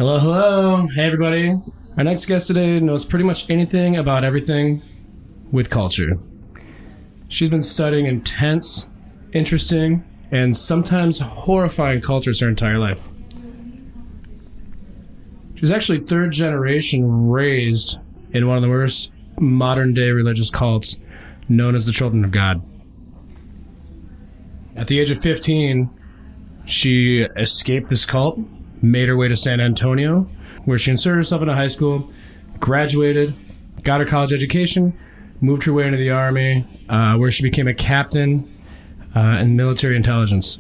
Hello, hello. Hey, everybody. Our next guest today knows pretty much anything about everything with culture. She's been studying intense, interesting, and sometimes horrifying cultures her entire life. She's actually third generation raised in one of the worst modern-day religious cults known as the Children of God. At the age of 15, she escaped this cult, made her way to San Antonio, where she inserted herself into high school, graduated, got her college education, moved her way into the Army, where she became a captain in military intelligence.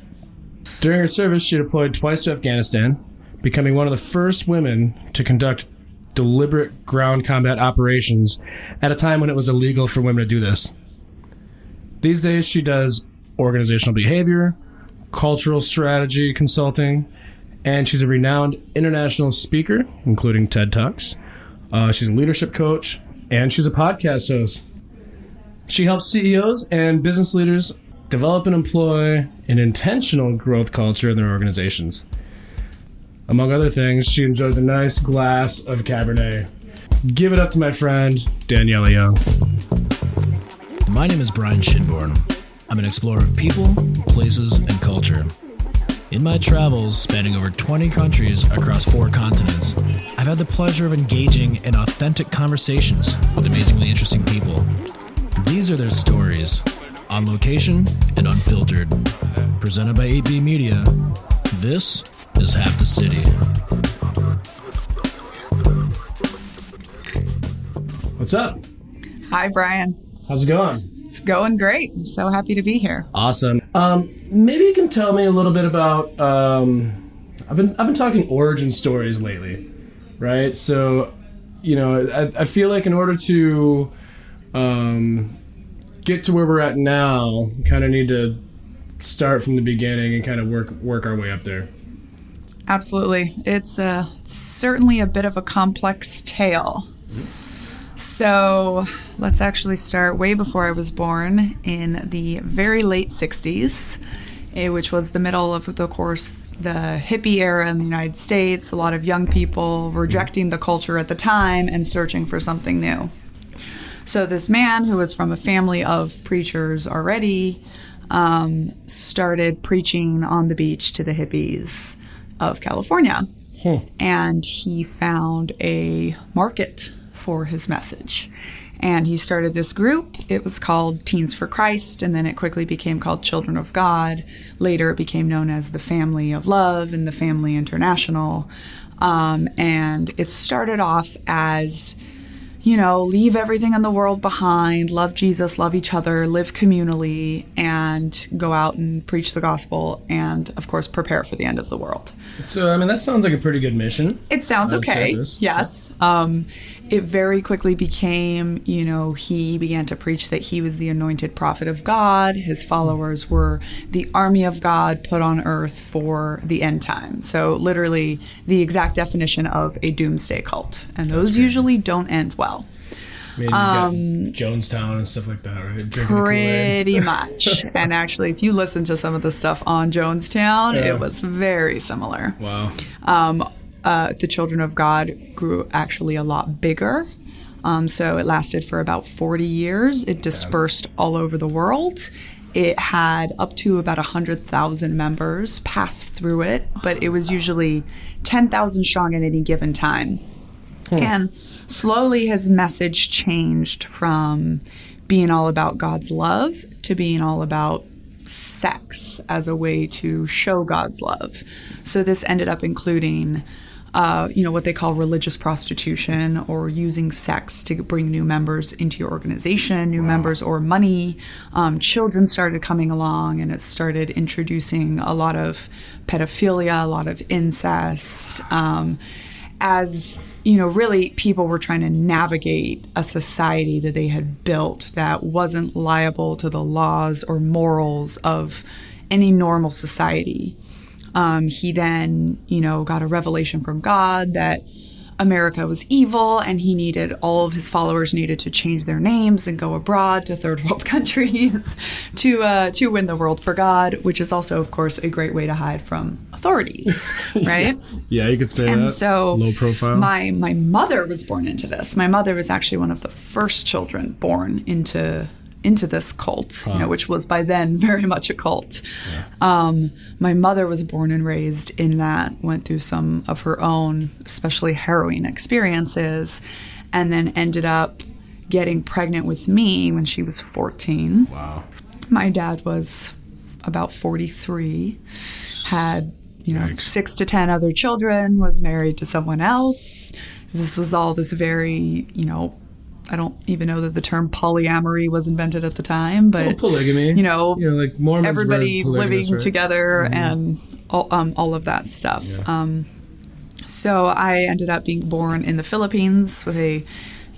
During her service, she deployed twice to Afghanistan, becoming one of the first women to conduct deliberate ground combat operations at a time when it was illegal for women to do this. These days, she does organizational behavior, cultural strategy consulting, and she's a renowned international speaker, including TED Talks. She's a leadership coach, and she's a podcast host. She helps CEOs and business leaders develop and employ an intentional growth culture in their organizations. Among other things, she enjoys a nice glass of Cabernet. Give it up to my friend, Daniella Young. My name is Brian Shinborn. I'm an explorer of people, places, and culture. In my travels, spanning over 20 countries across 4 continents, I've had the pleasure of engaging in authentic conversations with amazingly interesting people. These are their stories, on location and unfiltered. Presented by 8B Media, this is Half the City. What's up? Hi, Brian. How's it going? It's going great. I'm so happy to be here. Awesome. Maybe you can tell me a little bit about. I've been talking origin stories lately, right? So, I feel like in order to get to where we're at now, we kind of need to start from the beginning and kind of work our way up there. Absolutely. It's certainly a bit of a complex tale. So let's actually start way before I was born in the very late 60s, which was the middle of, of course, the hippie era in the United States. A lot of young people rejecting the culture at the time and searching for something new. So this man, who was from a family of preachers already, started preaching on the beach to the hippies of California. And he found a market for his message. And he started this group. It was called Teens for Christ, and then it quickly became called Children of God. Later, it became known as the Family of Love and the Family International. And it started off as, leave everything in the world behind, love Jesus, love each other, live communally, and go out and preach the gospel, and, of course, prepare for the end of the world. So, that sounds like a pretty good mission. It sounds okay. Yes. It very quickly became, he began to preach that he was the anointed prophet of God. His followers were the army of God put on earth for the end time. So literally the exact definition of a doomsday cult. And those usually don't end well. Maybe you got Jonestown and stuff like that, right? Pretty much. And actually, if you listen to some of the stuff on Jonestown, it was very similar. Wow. The Children of God grew actually a lot bigger. So it lasted for about 40 years. It dispersed all over the world. It had up to about 100,000 members pass through it, but it was usually 10,000 strong at any given time. And slowly his message changed from being all about God's love to being all about sex as a way to show God's love. So this ended up including what they call religious prostitution, or using sex to bring new members into your organization, new members or money. Children started coming along, and it started introducing a lot of pedophilia, a lot of incest. Really people were trying to navigate a society that they had built that wasn't liable to the laws or morals of any normal society. He then, got a revelation from God that America was evil and all of his followers needed to change their names and go abroad to third world countries to win the world for God, which is also, of course, a great way to hide from authorities, right? Yeah, you could say and that. So low profile. My mother was born into this. My mother was actually one of the first children born into this cult, which was by then very much a cult. Yeah. My mother was born and raised in that, went through some of her own, especially harrowing experiences, and then ended up getting pregnant with me when she was 14. Wow. My dad was about 43, had 6 to 10 other children, was married to someone else. This was all this very, I don't even know that the term polyamory was invented at the time, but polygamy. Like Mormons everybody were living right? together and all of that stuff. Yeah. So I ended up being born in the Philippines with a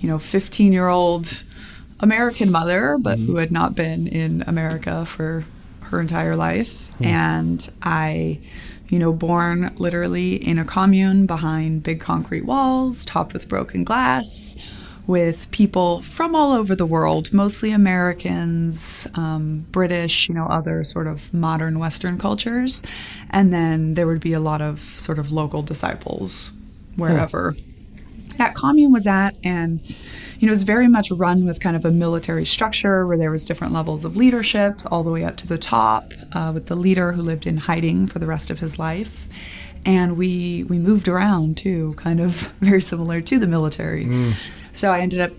15-year-old American mother, but who had not been in America for her entire life. And I born literally in a commune behind big concrete walls, topped with broken glass, with people from all over the world, mostly Americans, British, other sort of modern Western cultures. And then there would be a lot of sort of local disciples wherever that commune was at. And, it was very much run with kind of a military structure where there was different levels of leadership all the way up to the top, with the leader who lived in hiding for the rest of his life. And we moved around too, kind of very similar to the military. So I ended up,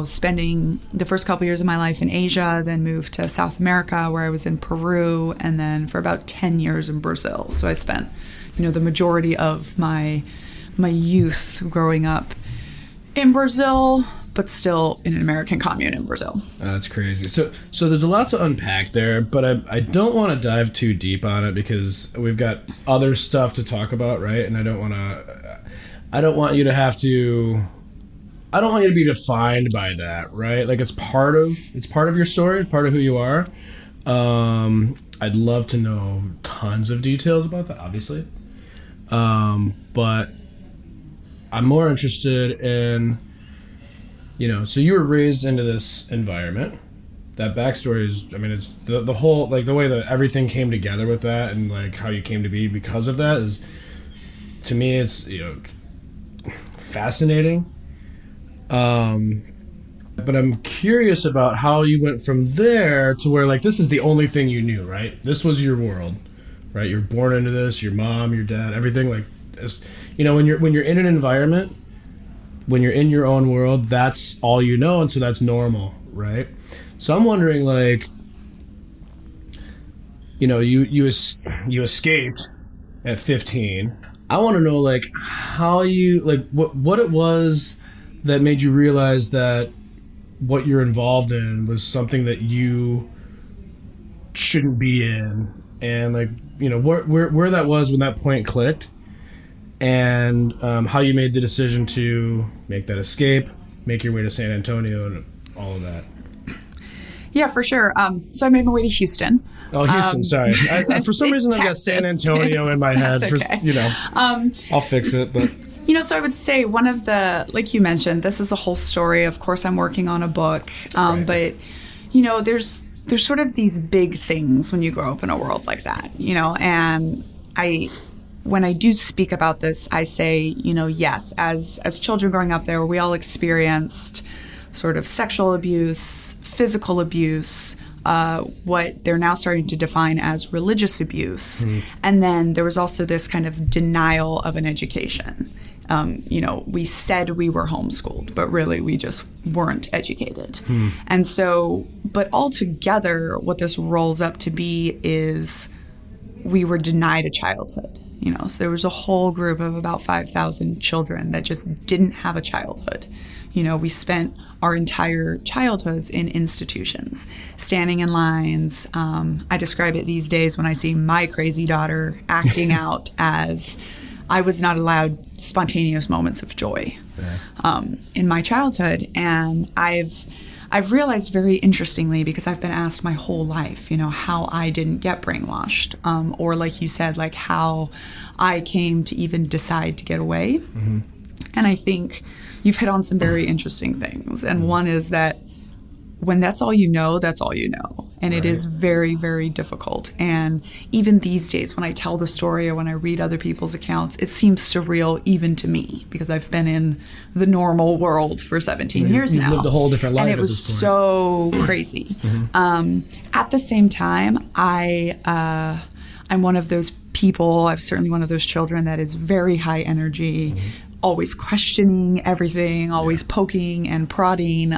spending the first couple years of my life in Asia, then moved to South America where I was in Peru, and then for about 10 years in Brazil. So I spent, the majority of my youth growing up in Brazil, but still in an American commune in Brazil. That's crazy. So there's a lot to unpack there, but I don't want to dive too deep on it because we've got other stuff to talk about, right? And I don't want you to be defined by that, right? Like it's part of your story, part of who you are. I'd love to know tons of details about that, obviously. But I'm more interested in, so you were raised into this environment. That backstory is, it's the whole, like the way that everything came together with that and like how you came to be because of that is, to me, it's, fascinating. But I'm curious about how you went from there to where like this is the only thing you knew, right? This was your world, right? You're born into this, your mom, your dad, everything like this. When you're in an environment, when you're in your own world, that's all you know, and so that's normal, right? So I'm wondering, like, you escaped at 15. I want to know, like, how you, like, what it was that made you realize that what you're involved in was something that you shouldn't be in, and like, where that was when that point clicked. And how you made the decision to make that escape, make your way to San Antonio, and all of that. Yeah, for sure. So I made my way to Houston. Oh, Houston, sorry. For some reason, I've got San Antonio in my head. Okay. I'll fix it, but... So I would say one of the, like you mentioned, this is a whole story. Of course, I'm working on a book. Right. But, there's sort of these big things when you grow up in a world like that, and when I do speak about this, I say, yes, as children growing up there, we all experienced sort of sexual abuse, physical abuse, what they're now starting to define as religious abuse. And then there was also this kind of denial of an education. We said we were homeschooled, but really we just weren't educated. And so, but altogether, what this rolls up to be is we were denied a childhood. So there was a whole group of about 5,000 children that just didn't have a childhood. We spent our entire childhoods in institutions, standing in lines. I describe it these days when I see my crazy daughter acting out as I was not allowed spontaneous moments of joy in my childhood. And I've realized very interestingly, because I've been asked my whole life, how I didn't get brainwashed, or like you said, like how I came to even decide to get away. And And I think you've hit on some very interesting things. And one is that when that's all you know, that's all you know. And it is very, very difficult. And even these days, when I tell the story or when I read other people's accounts, it seems surreal even to me because I've been in the normal world for 17 years now. You lived a whole different life. And it was so crazy. At the same time, I'm one of those people, I'm certainly one of those children that is very high energy, always questioning everything, always poking and prodding,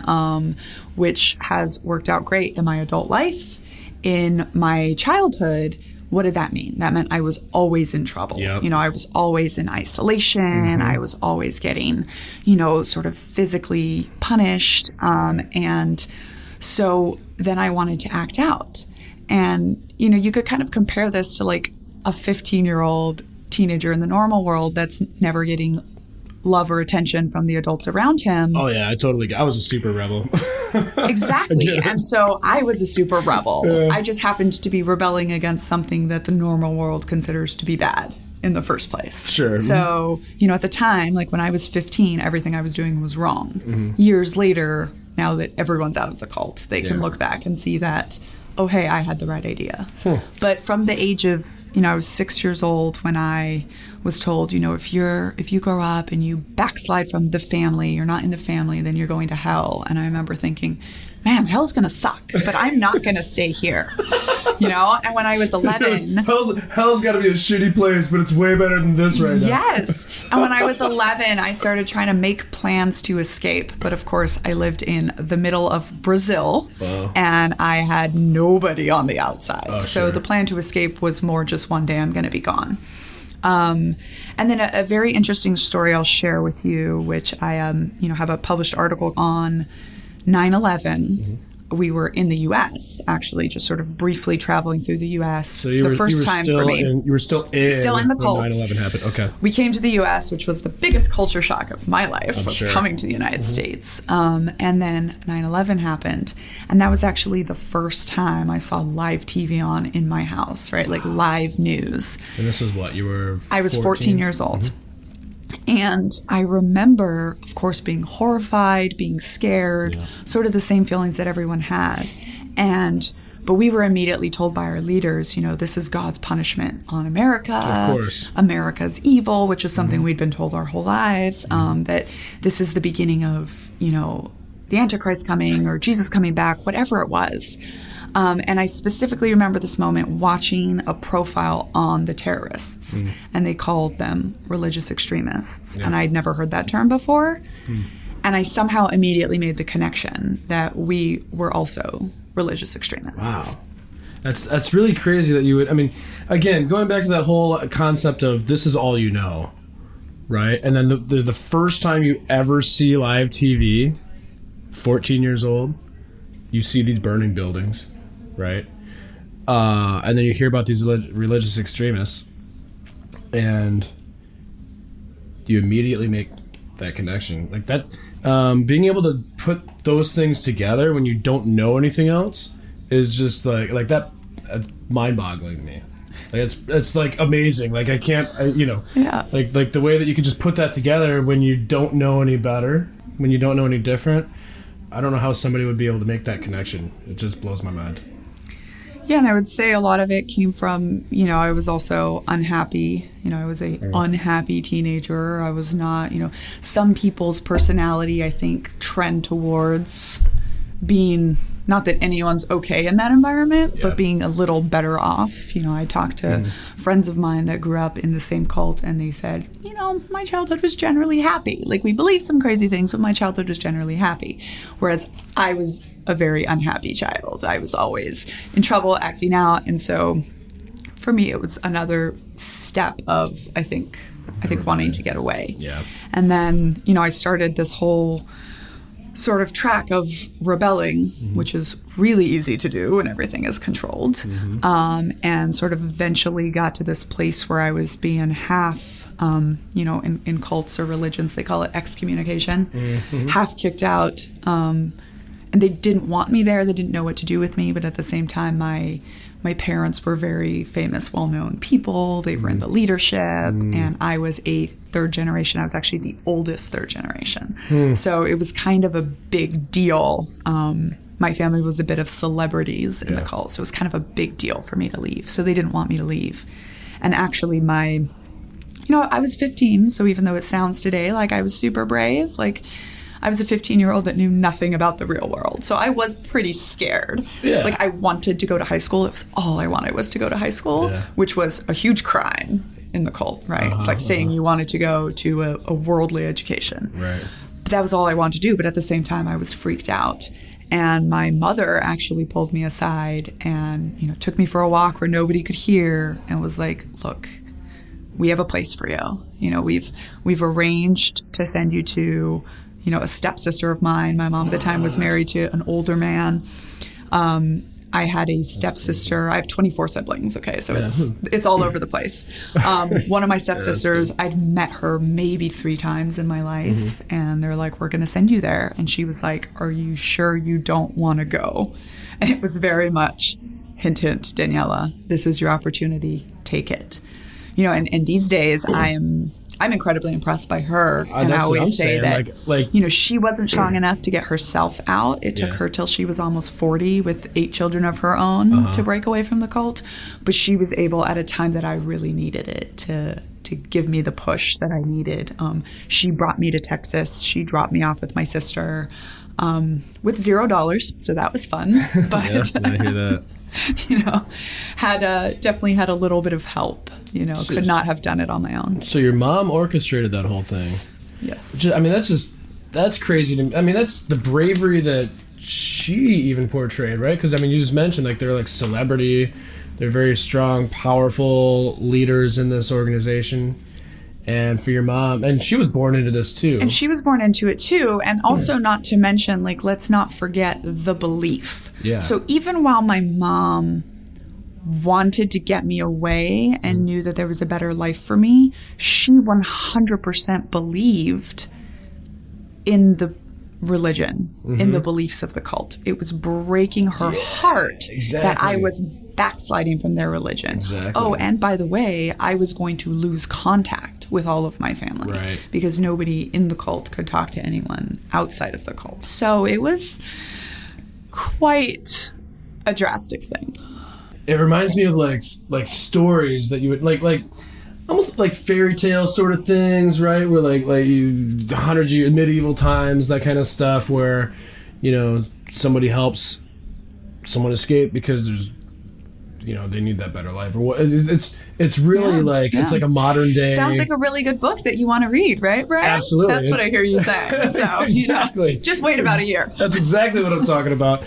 which has worked out great in my adult life. In my childhood, what did that mean? That meant I was always in trouble. Yep. You know, I was always in isolation. I was always getting, you know, sort of physically punished. And so then I wanted to act out. And, you know, you could kind of compare this to like a 15-year-old teenager in the normal world that's never getting love or attention from the adults around him. Oh yeah, I was a super rebel. Exactly. And so I was a super rebel. Yeah. I just happened to be rebelling against something that the normal world considers to be bad in the first place. Sure. So, you know, at the time, like when I was 15, everything I was doing was wrong. Years later, now that everyone's out of the cult, they can look back and see that, oh, hey, I had the right idea. But from the age of, you know, I was 6 years old when I was told, you know, if you grow up and you backslide from the family, you're not in the family, then you're going to hell. And I remember thinking, man, hell's going to suck, but I'm not going to stay here. You know, and when I was 11... hell's got to be a shitty place, but it's way better than this right now. Yes. And when I was 11, I started trying to make plans to escape. But of course, I lived in the middle of Brazil, and I had nobody on the outside. So the plan to escape was more just one day I'm going to be gone. And then a very interesting story I'll share with you, which I have a published article on 9/11. We were in the U.S., actually, just sort of briefly traveling through the U.S. So you were still in the cult. When 9/11 happened. Okay. We came to the U.S., which was the biggest culture shock of my life, coming to the United States. And then 9/11 happened. And that was actually the first time I saw live TV on in my house, right? Like live news. And this was what? You were 14? I was 14 years old. And I remember, of course, being horrified, being scared, sort of the same feelings that everyone had. But we were immediately told by our leaders, you know, this is God's punishment on America. Of course. America's evil, which is something we'd been told our whole lives, that this is the beginning of, you know, the Antichrist coming or Jesus coming back, whatever it was. And I specifically remember this moment watching a profile on the terrorists, and they called them religious extremists. And I'd never heard that term before. And I somehow immediately made the connection that we were also religious extremists. Wow. That's really crazy that you would, I mean, again, going back to that whole concept of this is all you know, right? And then the first time you ever see live TV, 14 years old, you see these burning buildings. Right, and then you hear about these religious extremists, and you immediately make that connection, like that. Being able to put those things together when you don't know anything else is just like that. It's mind-boggling to me. Like it's like amazing. Like I can't, like the way that you can just put that together when you don't know any better, when you don't know any different. I don't know how somebody would be able to make that connection. It just blows my mind. Yeah, and I would say a lot of it came from, you know, I was also unhappy. You know, I was a unhappy teenager. I was not, you know, some people's personality, I think, trend towards being, not that anyone's okay in that environment, but being a little better off. You know, I talked to friends of mine that grew up in the same cult, and they said, you know, my childhood was generally happy. Like, we believed some crazy things, but my childhood was generally happy. Whereas I was a very unhappy child. I was always in trouble, acting out. And so for me, it was another step of, I think wanting to get away. Yeah. And then, you know, I started this whole sort of track of rebelling, which is really easy to do when everything is controlled, and sort of eventually got to this place where I was being half, you know, in cults or religions, they call it excommunication, half kicked out, and they didn't want me there. They didn't know what to do with me. But at the same time, my parents were very famous, well-known people. They were in the leadership, and I was a third generation. I was actually the oldest third generation. So it was kind of a big deal. My family was a bit of celebrities in the cult, so it was kind of a big deal for me to leave. So they didn't want me to leave. And actually I was 15, so even though it sounds today like I was super brave, like I was a 15-year-old that knew nothing about the real world. So I was pretty scared. Yeah. Like I wanted to go to high school. It was all I wanted was to go to high school, which was a huge crime in the cult, right? It's like saying you wanted to go to a worldly education. Right. But that was all I wanted to do. But at the same time, I was freaked out. And my mother actually pulled me aside and, took me for a walk where nobody could hear and was like, look, we have a place for you. We've arranged to send you to a stepsister of mine. My mom at the time was married to an older man. I had a stepsister. I have 24 siblings, okay? So it's all over the place. One of my stepsisters, I'd met her maybe 3 times in my life, and they're like, we're going to send you there. And she was like, are you sure you don't want to go? And it was very much, hint, hint, Daniella, this is your opportunity. Take it. And these days I'm incredibly impressed by her, and I always say that she wasn't strong enough to get herself out. It took her till she was almost 40 with 8 children of her own to break away from the cult, but she was able at a time that I really needed it to give me the push that I needed. She brought me to Texas. She dropped me off with my sister with $0, so that was fun. But I hear that. Definitely had a little bit of help. Could not have done it on my own. So your mom orchestrated that whole thing. Yes. That's crazy to me. I mean, that's the bravery that she even portrayed, right? Because, you just mentioned, they're like celebrity. They're very strong, powerful leaders in this organization. And for your mom, and she was born into this too. And she was born into it too. And also not to mention, let's not forget the belief. Yeah. So even while my mom wanted to get me away and knew that there was a better life for me, she 100% believed in the religion, in the beliefs of the cult. It was breaking her heart that I was backsliding from their religion. Exactly. Oh, and by the way, I was going to lose contact with all of my family because nobody in the cult could talk to anyone outside of the cult. So it was quite a drastic thing. It reminds me of like stories that you would like almost like fairy tale sort of things, right? Where like hundreds of years, medieval times, that kind of stuff, where somebody helps someone escape because there's they need that better life or what. It's really it's like a modern day. Sounds like a really good book that you want to read, right, Brian? Absolutely. That's what I hear you saying. So exactly. Just wait about a year. That's exactly what I'm talking about.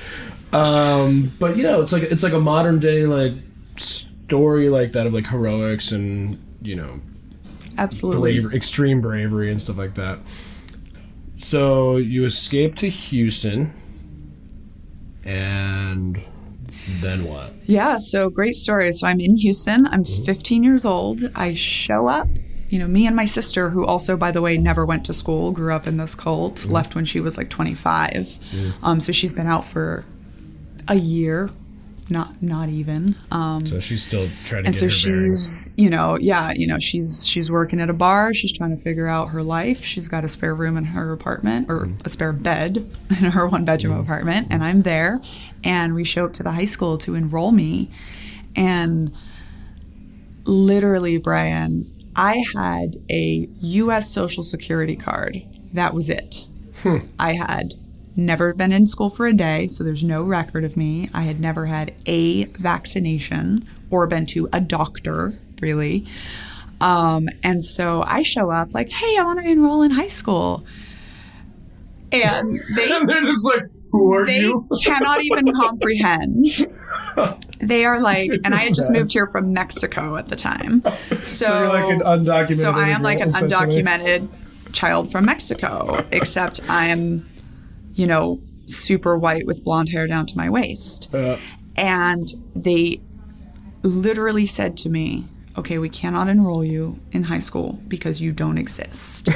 But it's like a modern day story like that of heroics and absolutely extreme bravery and stuff like that. So you escaped to Houston, and then what? Yeah, so great story. So I'm in Houston. I'm 15 years old. I show up. Me and my sister, who also, by the way, never went to school, grew up in this cult, left when she was 25. So she's been out for a year, not even. So she's still trying to get her bearings. She's working at a bar. She's trying to figure out her life. She's got a spare room in her apartment, or a spare bed in her 1-bedroom apartment, and I'm there. And we show up to the high school to enroll me, and literally, Brian, I had a U.S. Social Security card. That was it. I had never been in school for a day, so there's no record of me. I had never had a vaccination or been to a doctor, really. And so I show up like, hey, I want to enroll in high school. And they're just like, who are you? They cannot even comprehend. They are like, and I had just moved here from Mexico at the time. So you're like an undocumented. So I am like an undocumented child from Mexico, except I'm super white with blonde hair down to my waist. And they literally said to me, okay, we cannot enroll you in high school because you don't exist.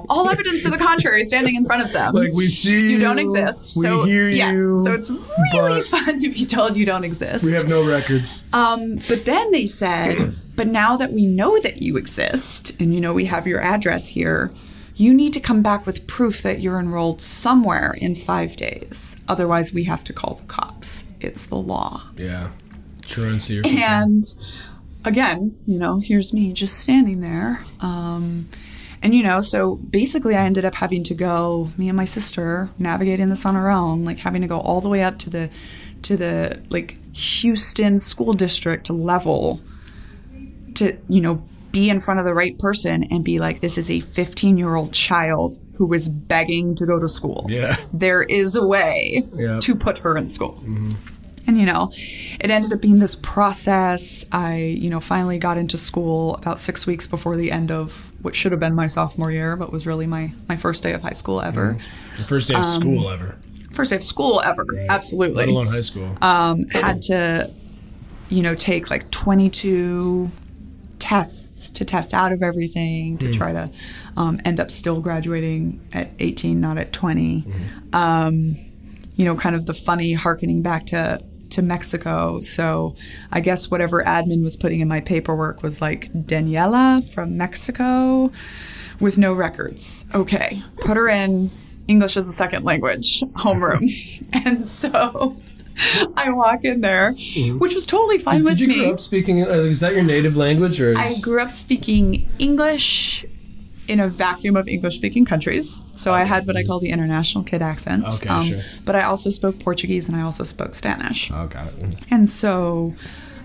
all evidence to the contrary standing in front of them. Like, we see you. You don't exist. We So, hear yes. you. So it's really fun to be told you don't exist. We have no records. But then they said, but now that we know that you exist and, we have your address here, you need to come back with proof that you're enrolled somewhere in 5 days. Otherwise, we have to call the cops. It's the law. Yeah. Truancy or something. And again, here's me just standing there. So basically I ended up having to go, me and my sister, navigating this on our own, like having to go all the way up to the like Houston school district level to, be in front of the right person and be like, this is a 15-year-old child who is begging to go to school. Yeah. There is a way to put her in school. Mm-hmm. And, it ended up being this process. I, finally got into school about 6 weeks before the end of what should have been my sophomore year, but was really my first day of high school ever. The first day of school ever. First day of school ever. Right. Absolutely. Let alone high school. Had to, take like 22 tests to test out of everything to try to end up still graduating at 18, not at 20. Kind of the funny hearkening back to Mexico. So I guess whatever admin was putting in my paperwork was like Daniella from Mexico with no records. Okay, put her in English as a second language homeroom. And so I walk in there, which was totally fine with me. Did you grow up speaking, is that your native language? Or I grew up speaking English in a vacuum of English-speaking countries. So I had what I call the international kid accent. Okay, sure. But I also spoke Portuguese and I also spoke Spanish. Okay. And so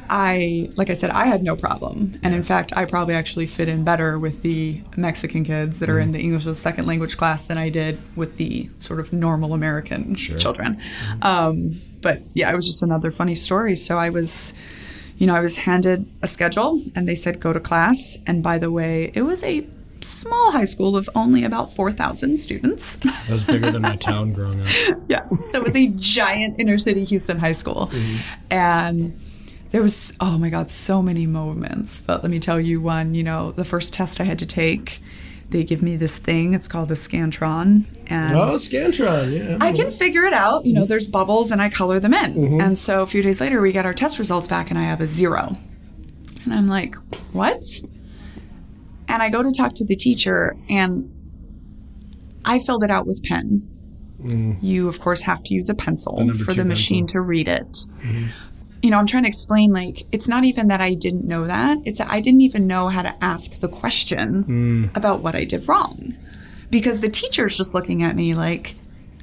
like I said, I had no problem. And in fact, I probably actually fit in better with the Mexican kids that are in the English as a second language class than I did with the sort of normal American children. But yeah, it was just another funny story. So I was handed a schedule and they said, go to class. And by the way, it was a small high school of only about 4,000 students. That was bigger than my town growing up. Yes. So it was a giant inner city Houston high school. And there was, oh my God, so many moments. But let me tell you one, the first test I had to take, they give me this thing. It's called a Scantron. And Scantron, yeah. I can figure it out. There's bubbles and I color them in. And so a few days later, we get our test results back and I have a 0. And I'm like, what? And I go to talk to the teacher, and I filled it out with pen. You, of course, have to use a pencil for the machine to read it. I'm trying to explain, like, it's not even that I didn't know that. It's that I didn't even know how to ask the question about what I did wrong. Because the teacher's just looking at me like,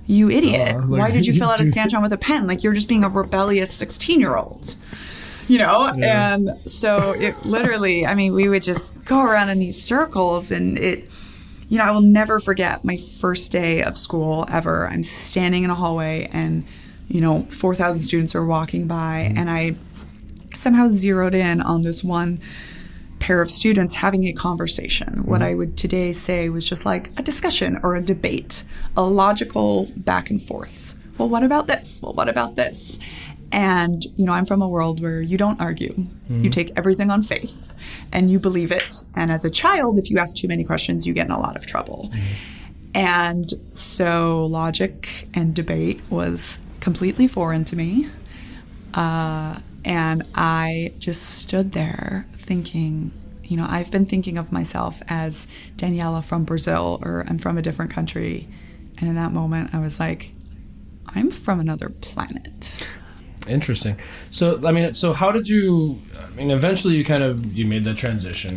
you idiot. Why did you fill out a Scantron with a pen? Like, you're just being a rebellious 16-year-old. And so it literally, we would just go around in these circles and I will never forget my first day of school ever. I'm standing in a hallway and, 4,000 students are walking by and I somehow zeroed in on this one pair of students having a conversation. What I would today say was just like a discussion or a debate, a logical back and forth. Well, what about this? Well, what about this? And, I'm from a world where you don't argue. You take everything on faith and you believe it. And as a child, if you ask too many questions, you get in a lot of trouble. And so logic and debate was completely foreign to me. And I just stood there thinking, I've been thinking of myself as Daniella from Brazil, or I'm from a different country. And in that moment, I was like, I'm from another planet. Interesting. So, so how did you, eventually you made that transition,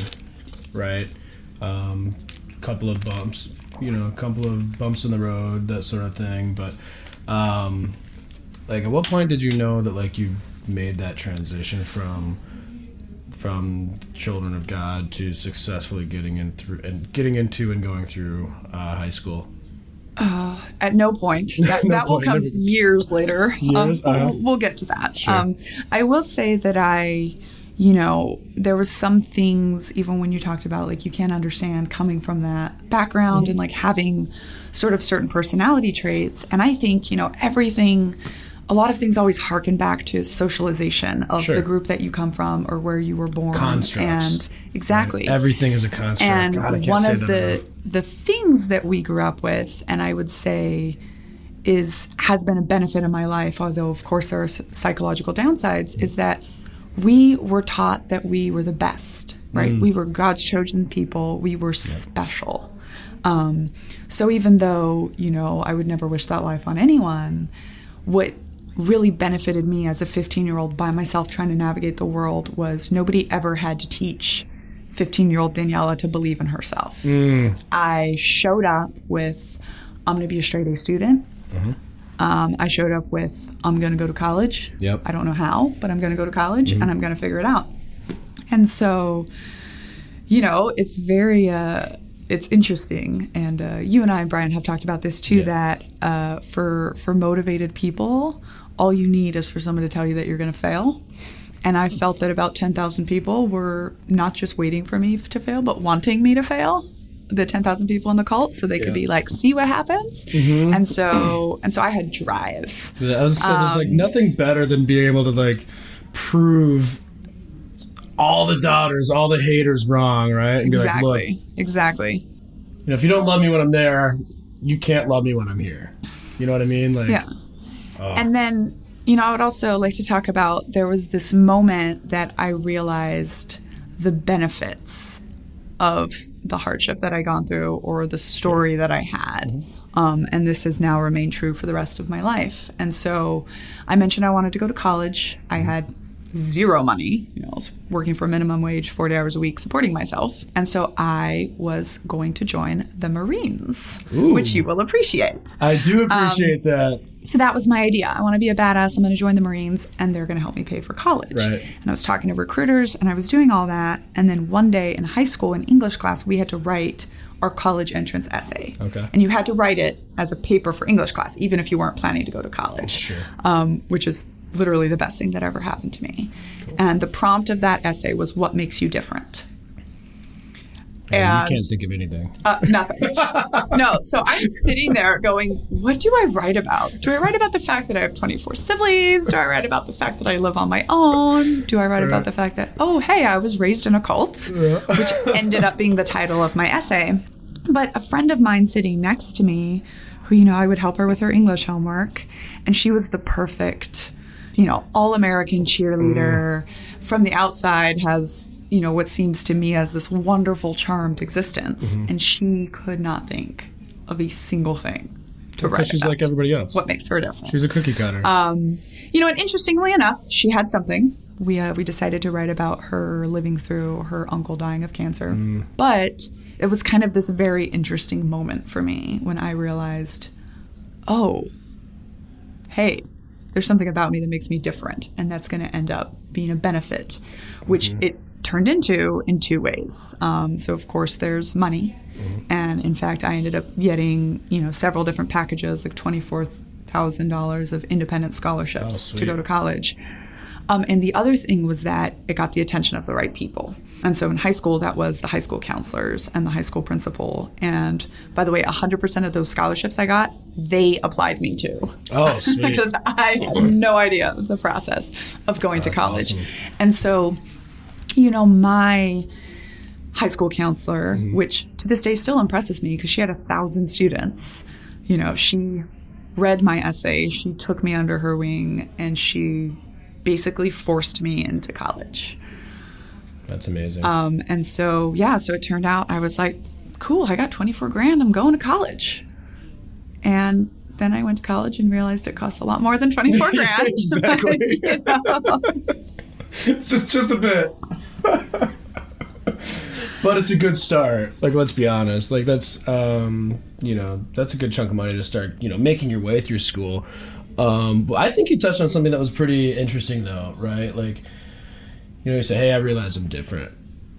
right? Couple of bumps, a couple of bumps in the road, that sort of thing. But, at what point did you know that, you made that transition from Children of God to successfully getting into and going through high school? At no point. That will come years later. We'll get to that. Sure. I will say that there was some things, even when you talked about, you can't understand coming from that background and, having sort of certain personality traits. And I think, everything a lot of things always harken back to socialization of Sure. the group that you come from or where you were born. Constructs. And exactly. Right? Everything is a construct. And God, I can't one say of that enough. the things that we grew up with, and I would say has been a benefit in my life, although of course there are psychological downsides, is that we were taught that we were the best, right? We were God's chosen people. We were special. So even though, I would never wish that life on anyone, what really benefited me as a 15-year-old by myself trying to navigate the world was nobody ever had to teach 15-year-old Daniella to believe in herself. I showed up with, I'm going to be a straight A student. I showed up with, I'm going to go to college. Yep. I don't know how, but I'm going to go to college and I'm going to figure it out. And so, it's very, it's interesting. And you and I, Brian, have talked about this too, that for motivated people, all you need is for someone to tell you that you're going to fail. And I felt that about 10,000 people were not just waiting for me to fail, but wanting me to fail. The 10,000 people in the cult, so they could be like, see what happens. And so I had drive. I was saying, there's like nothing better than being able to like prove all the doubters, all the haters wrong, right? And be like, look, Exactly. If you don't love me when I'm there, you can't love me when I'm here. You know what I mean? Like, Yeah. And then, I would also like to talk about, there was this moment that I realized the benefits of the hardship that I gone through or the story that I had. And this has now remained true for the rest of my life. And so I mentioned I wanted to go to college. I had zero money. I was working for minimum wage, 40 hours a week, supporting myself. And so I was going to join the Marines, which you will appreciate. I do appreciate that. So that was my idea. I want to be a badass. I'm going to join the Marines, and they're going to help me pay for college. Right. And I was talking to recruiters, and I was doing all that. And then one day in high school, in English class, we had to write our college entrance essay. Okay. And you had to write it as a paper for English class, even if you weren't planning to go to college. Sure. Which is literally the best thing that ever happened to me. Cool. And the prompt of that essay was, what makes you different? And you can't think of anything. Nothing. No. So I'm sitting there going, what do I write about? Do I write about the fact that I have 24 siblings? Do I write about the fact that I live on my own? Do I write about the fact that, oh, hey, I was raised in a cult, which ended up being the title of my essay. But a friend of mine sitting next to me, who, I would help her with her English homework, and she was the perfect, all-American cheerleader. From the outside has, what seems to me as this wonderful, charmed existence. And she could not think of a single thing to write about. She's like everybody else. What makes her different? She's a cookie cutter. And interestingly enough, she had something. We decided to write about her living through her uncle dying of cancer. But it was kind of this very interesting moment for me when I realized, oh, hey, there's something about me that makes me different, and that's going to end up being a benefit, which it turned into in two ways. So, of course, there's money. And, in fact, I ended up getting, several different packages, like $24,000 of independent scholarships to go to college. And the other thing was that it got the attention of the right people. And so in high school, that was the high school counselors and the high school principal. And by the way, 100% of those scholarships I got, they applied me to. Oh, sweet. Because I had no idea the process of going to college. Awesome. And so, my high school counselor, which to this day still impresses me because she had 1,000 students, she read my essay, she took me under her wing, and she basically forced me into college. That's amazing. And so, so it turned out I was like, cool, I got 24 grand, I'm going to college. And then I went to college and realized it costs a lot more than 24 grand. Exactly. It's just a bit. But it's a good start. Like, let's be honest. Like, that's, that's a good chunk of money to start, making your way through school. But I think you touched on something that was pretty interesting, though, right? Like, you say, hey, I realize I'm different,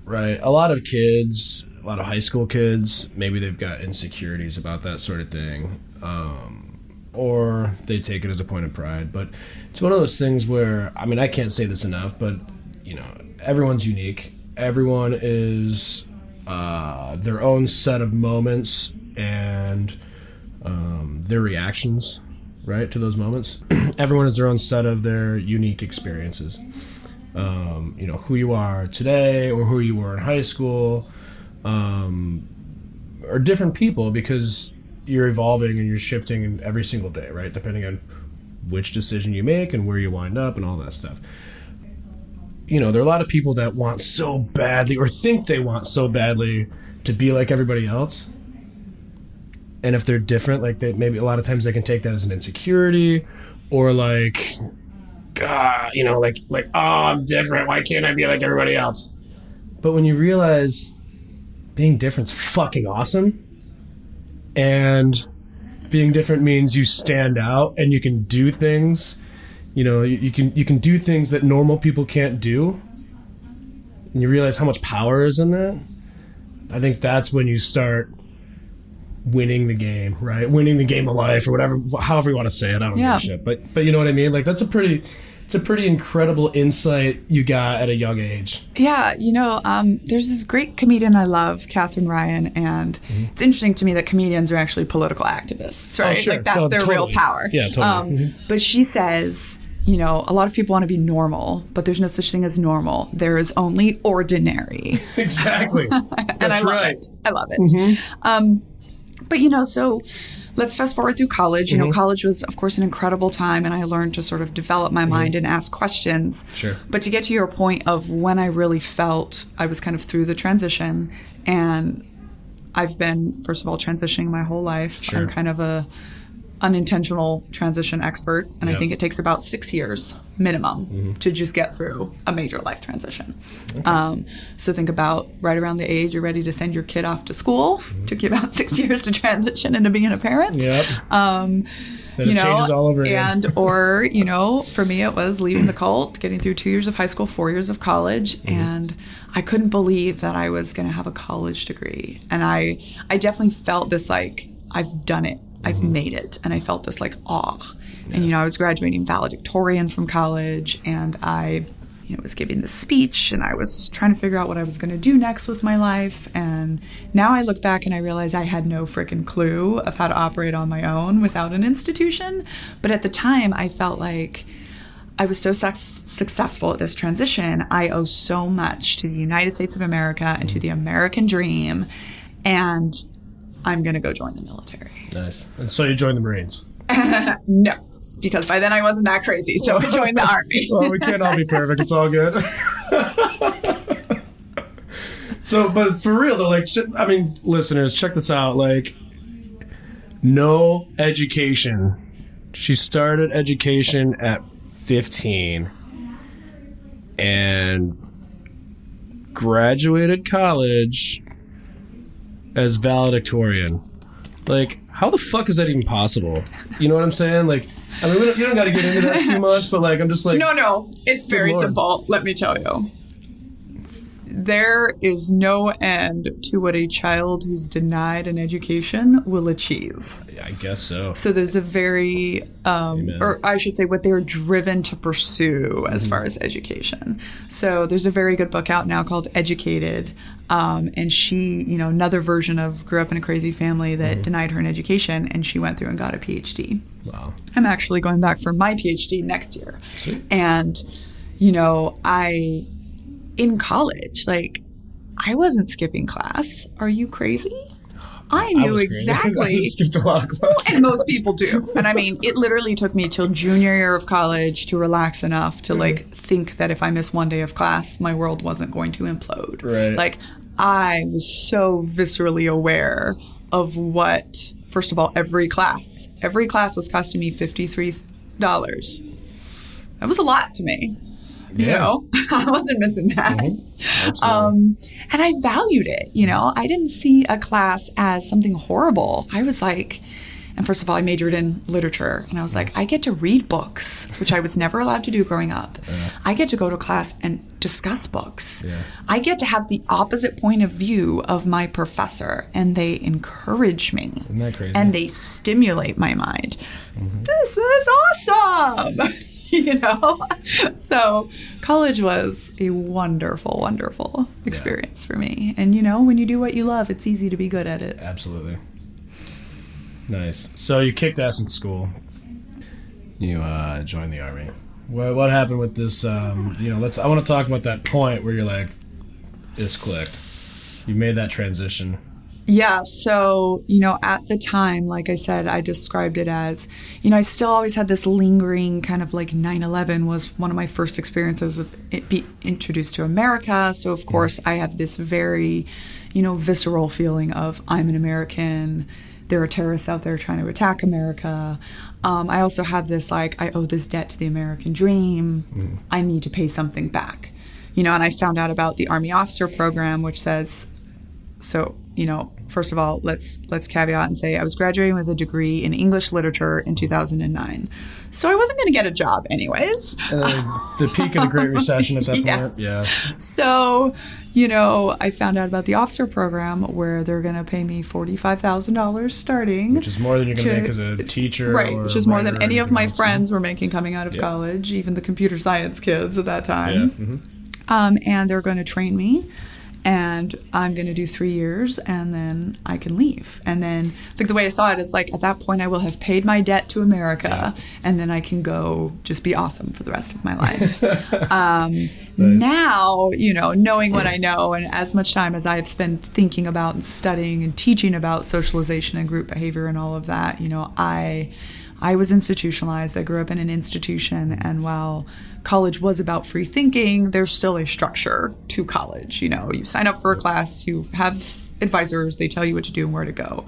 right? A lot of kids, a lot of high school kids, maybe they've got insecurities about that sort of thing, or they take it as a point of pride. But it's one of those things where, I can't say this enough, but, everyone's unique. Everyone is their own set of moments and their reactions right, to those moments. Everyone has their own set of their unique experiences. Who you are today or who you were in high school are different people because you're evolving and you're shifting every single day, right, depending on which decision you make and where you wind up and all that stuff. There are a lot of people that want so badly or think they want so badly to be like everybody else. And if they're different, like maybe a lot of times they can take that as an insecurity or like, God, oh, I'm different. Why can't I be like everybody else? But when you realize being different's fucking awesome, and being different means you stand out and you can do things, you can do things that normal people can't do, and you realize how much power is in that. I think that's when you start winning the game, right? Winning the game of life or whatever, however you want to say it. I don't give a shit. But you know what I mean? Like it's a pretty incredible insight you got at a young age. Yeah, there's this great comedian I love, Catherine Ryan, and it's interesting to me that comedians are actually political activists, right? Oh, sure. Like that's their real power. Yeah, totally. But she says, a lot of people want to be normal, but there's no such thing as normal. There is only ordinary. Exactly. That's right. I love it. But, so let's fast forward through college. College was, of course, an incredible time, and I learned to sort of develop my mind and ask questions. Sure. But to get to your point of when I really felt I was kind of through the transition, and I've been, first of all, transitioning my whole life. Sure. I'm kind of a unintentional transition expert, and I think it takes about 6 years minimum to just get through a major life transition. Okay. So think about right around the age you're ready to send your kid off to school. Took you about 6 years to transition into being a parent. Yep. Then it changes all over again. Or for me it was leaving the cult, getting through 2 years of high school, 4 years of college, and I couldn't believe that I was going to have a college degree. And I definitely felt this like, I've done it. I've made it. And I felt this like awe. Yeah. And, I was graduating valedictorian from college, and I, was giving this speech, and I was trying to figure out what I was going to do next with my life. And now I look back and I realize I had no freaking clue of how to operate on my own without an institution. But at the time I felt like I was so successful at this transition. I owe so much to the United States of America and to the American dream. And I'm going to go join the military. Nice. And so you joined the Marines? No, because by then I wasn't that crazy, so I joined the Army. Well, we can't all be perfect. It's all good. So, but for real, though, listeners, check this out. Like, no education. She started education at 15 and graduated college as valedictorian. Like, how the fuck is that even possible? You know what I'm saying? Like, you don't got to get into that too much, but I'm just like... No, it's very simple. Let me tell you. There is no end to what a child who's denied an education will achieve. Yeah, I guess so. So there's a very, or I should say what they're driven to pursue as far as education. So there's a very good book out now called Educated. And she, another version of grew up in a crazy family that denied her an education, and she went through and got a PhD. Wow. I'm actually going back for my PhD next year. Sweet. And, in college, I wasn't skipping class. Are you crazy? I knew exactly. I skipped a lot of class. And most people do. And it literally took me till junior year of college to relax enough to think that if I missed one day of class, my world wasn't going to implode. Right. I was so viscerally aware of what, first of all, every class was costing me $53. That was a lot to me. Yeah. I wasn't missing that. And I valued it. I didn't see a class as something horrible. I was like, and first of all, I majored in literature, and I was like, I get to read books, which I was never allowed to do growing up. I get to go to class and discuss books. Yeah. I get to have the opposite point of view of my professor, and they encourage me. Isn't that crazy? And they stimulate my mind. This is awesome. So college was a wonderful, wonderful experience for me. And, when you do what you love, it's easy to be good at it. Absolutely. Nice. So you kicked ass in school. you joined the Army. What happened with this? I want to talk about that point where you're like, it's clicked. You made that transition. Yeah, so, at the time, like I said, I described it as, I still always had this lingering kind of like 9/11 was one of my first experiences of it being introduced to America. So, of course, I have this very, visceral feeling of I'm an American. There are terrorists out there trying to attack America. I also have this, like, I owe this debt to the American dream. I need to pay something back. And I found out about the Army Officer Program, which says, so, first of all, let's caveat and say I was graduating with a degree in English literature in 2009. So I wasn't going to get a job anyways. The peak of the Great Recession at that point. Yeah. So, I found out about the officer program where they're going to pay me $45,000 starting. Which is more than you're going to make as a teacher. Right, which is more than any of my else. friends were making coming out of college, even the computer science kids at that time. Yeah. Mm-hmm. And they're going to train me. And I'm going to do 3 years, and then I can leave. And then, like, the way I saw it is, like, at that point, I will have paid my debt to America, and then I can go just be awesome for the rest of my life. Nice. Now, knowing what I know, and as much time as I've spent thinking about and studying and teaching about socialization and group behavior and all of that, I was institutionalized. I grew up in an institution, and while college was about free thinking, there's still a structure to college. You sign up for a class, you have advisors, they tell you what to do and where to go.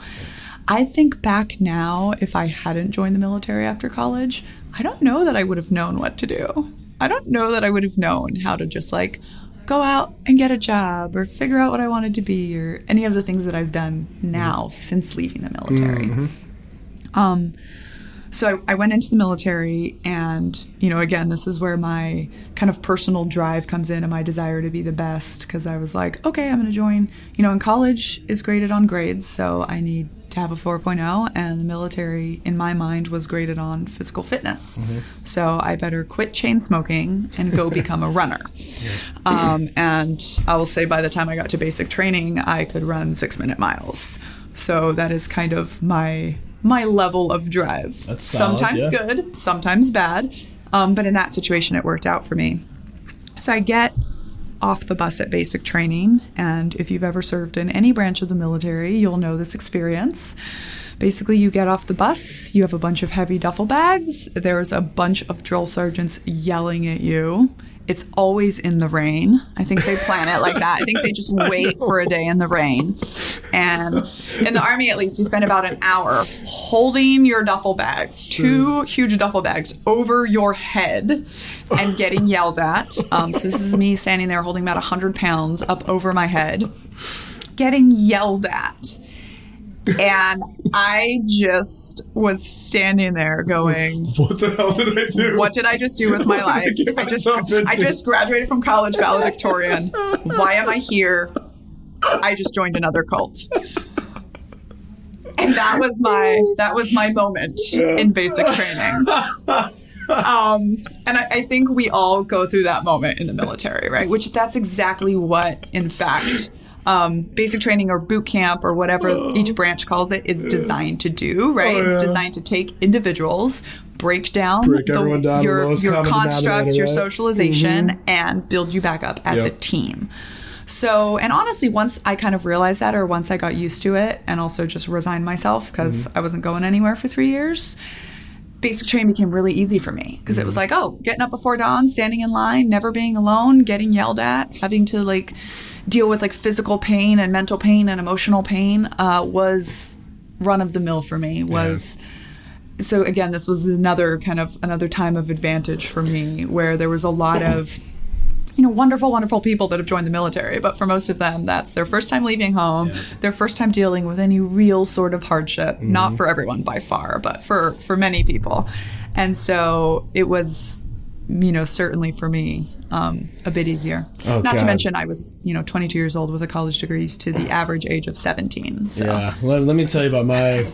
I think back now, if I hadn't joined the military after college, I don't know that I would have known what to do. I don't know that I would have known how to just like go out and get a job or figure out what I wanted to be or any of the things that I've done now since leaving the military. So I went into the military and, again, this is where my kind of personal drive comes in and my desire to be the best, because I was like, okay, I'm going to join. In college is graded on grades, so I need to have a 4.0, and the military, in my mind, was graded on physical fitness. So I better quit chain smoking and go become a runner. And I will say by the time I got to basic training, I could run 6-minute miles. So that is kind of my level of drive. That's solid, sometimes good, sometimes bad. But in that situation, it worked out for me. So I get off the bus at basic training. And if you've ever served in any branch of the military, you'll know this experience. Basically, you get off the bus, you have a bunch of heavy duffel bags. There's a bunch of drill sergeants yelling at you. It's always in the rain. I think they plan it like that. I think they just wait for a day in the rain. And in the Army, at least, you spend about an hour holding your duffel bags, 2 huge duffel bags, over your head and getting yelled at. So this is me standing there holding about 100 pounds up over my head, getting yelled at. And I just was standing there going, what the hell did I do? What did I just do with my life? I just graduated from college valedictorian. Why am I here? I just joined another cult. And that was my moment in basic training. And I think we all go through that moment in the military, right? Which that's exactly what, in fact, basic training or boot camp or whatever each branch calls it is designed to do, right? It's designed to take individuals, break everyone down your constructs, your socialization, and build you back up as a team. So, and honestly, once I kind of realized that, or once I got used to it and also just resigned myself because I wasn't going anywhere for 3 years, basic training became really easy for me because it was like, getting up before dawn, standing in line, never being alone, getting yelled at, having to deal with physical pain and mental pain and emotional pain was run of the mill for me. So again, this was another time of advantage for me where there was a lot of wonderful, wonderful people that have joined the military. But for most of them, that's their first time leaving home, their first time dealing with any real sort of hardship. Not for everyone by far, but for many people. And so it was, certainly for me, a bit easier. Not to mention I was, 22 years old with a college degree to the average age of 17. So. Yeah. Let me tell you about my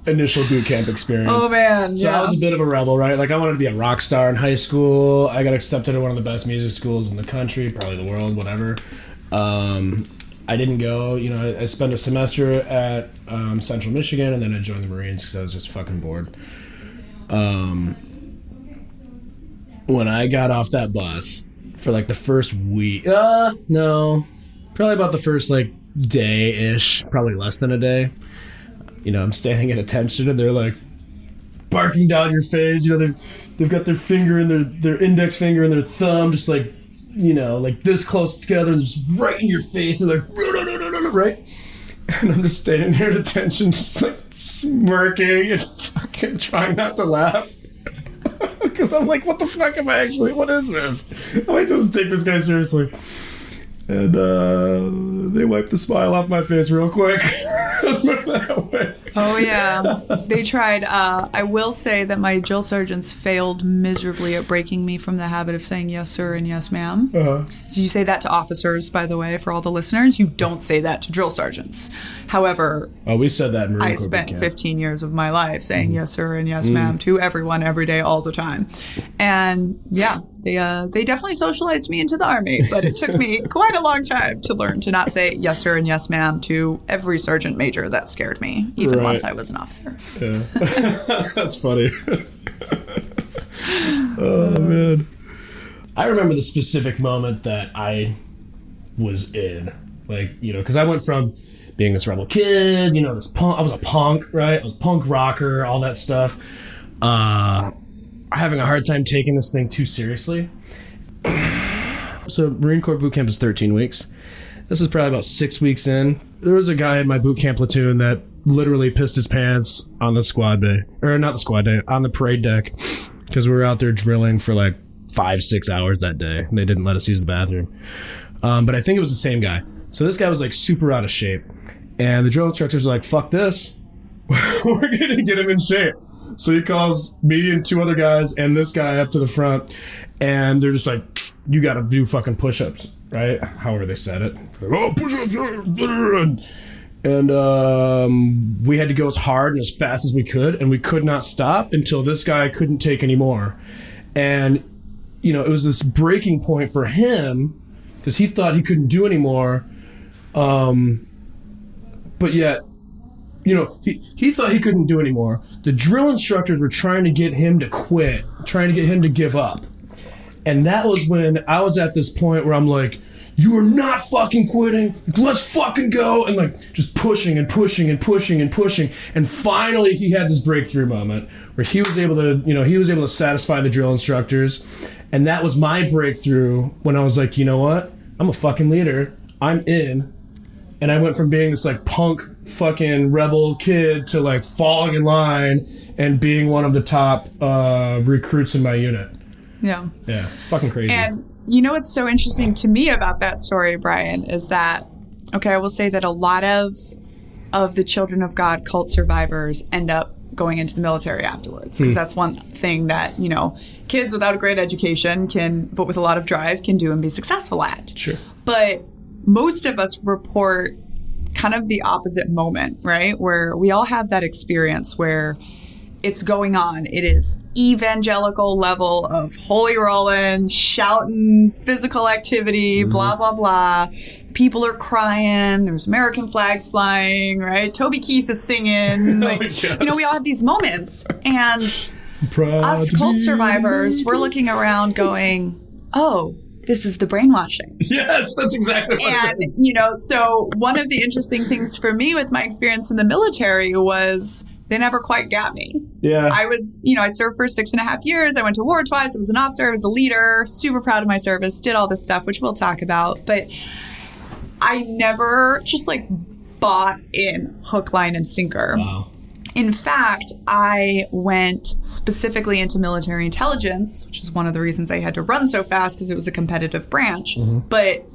initial boot camp experience. Oh, man. So I was a bit of a rebel, right? I wanted to be a rock star in high school. I got accepted at one of the best music schools in the country, probably the world, whatever. I didn't go. I spent a semester at Central Michigan, and then I joined the Marines because I was just fucking bored. when I got off that bus for like the first week. No, probably about the first like day-ish, probably less than a day. You know, I'm standing at attention and they're like barking down your face. You know, they've got their finger and their index finger and their thumb just like, you know, like this close together and just right in your face. They're like, right? And I'm just standing there at attention, just like smirking and fucking trying not to laugh. Because I'm like, what the fuck am I actually, what is this? I might just take this guy seriously. And they wiped the smile off my face real quick. Oh, yeah. They tried. I will say that my drill sergeants failed miserably at breaking me from the habit of saying yes, sir, and yes, ma'am. Uh-huh. You say that to officers, by the way, for all the listeners. You don't say that to drill sergeants. However, we said that in Marine I Corps spent boot camp. 15 years of my life saying yes, sir, and yes, ma'am to everyone, every day, all the time. And yeah, they definitely socialized me into the Army, but it took me quite a long time to learn to not say yes, sir, and yes, ma'am to every sergeant major that scared me, even once I was an officer. Yeah. That's funny. Oh, man. I remember the specific moment that I was in. Like, you know, because I went from being this rebel kid, you know, this punk. I was a punk, right? I was a punk rocker, all that stuff. Having a hard time taking this thing too seriously. So Marine Corps boot camp is 13 weeks. This is probably about 6 weeks in. There was a guy in my boot camp platoon that literally pissed his pants on the squad bay. Or not the squad day, on the parade deck. Because we were out there drilling for like 5-6 hours that day. And they didn't let us use the bathroom. But I think it was the same guy. So this guy was like super out of shape. And the drill instructors were like, fuck this. We're going to get him in shape. So he calls me and 2 other guys and this guy up to the front. And they're just like, you got to do fucking push-ups, right? However they said it. Like, oh, push-ups. And we had to go as hard and as fast as we could. And we could not stop until this guy couldn't take any more. And, you know, it was this breaking point for him because he thought he couldn't do anymore. But yet, you know, he thought he couldn't do anymore. The drill instructors were trying to get him to quit, trying to get him to give up. And that was when I was at this point where I'm like, you are not fucking quitting. Let's fucking go. And like just pushing and pushing and pushing and pushing. And finally he had this breakthrough moment where he was able to satisfy the drill instructors. And that was my breakthrough when I was like, you know what? I'm a fucking leader. I'm in. And I went from being this like punk fucking rebel kid to like falling in line and being one of the top recruits in my unit. Yeah. Yeah. Fucking crazy. And you know what's so interesting to me about that story, Brian, is that, okay, I will say that a lot of the Children of God cult survivors end up going into the military afterwards. Because that's one thing that, you know, kids without a great education but with a lot of drive can do and be successful at. Sure. But most of us report kind of the opposite moment, right? Where we all have that experience where it's going on. It is evangelical level of holy rolling, shouting, physical activity, blah, blah, blah. People are crying. There's American flags flying, right? Toby Keith is singing. Like, yes. You know, we all have these moments. And us Proud cult survivors, we're looking around going, oh, this is the brainwashing. Yes, that's exactly what it is. You know, so one of the interesting things for me with my experience in the military was they never quite got me. Yeah. I served for 6.5 years. I went to war twice. I was an officer. I was a leader. Super proud of my service. Did all this stuff, which we'll talk about. But I never just like bought in hook, line, and sinker. Wow. In fact, I went specifically into military intelligence, which is one of the reasons I had to run so fast because it was a competitive branch. Mm-hmm. But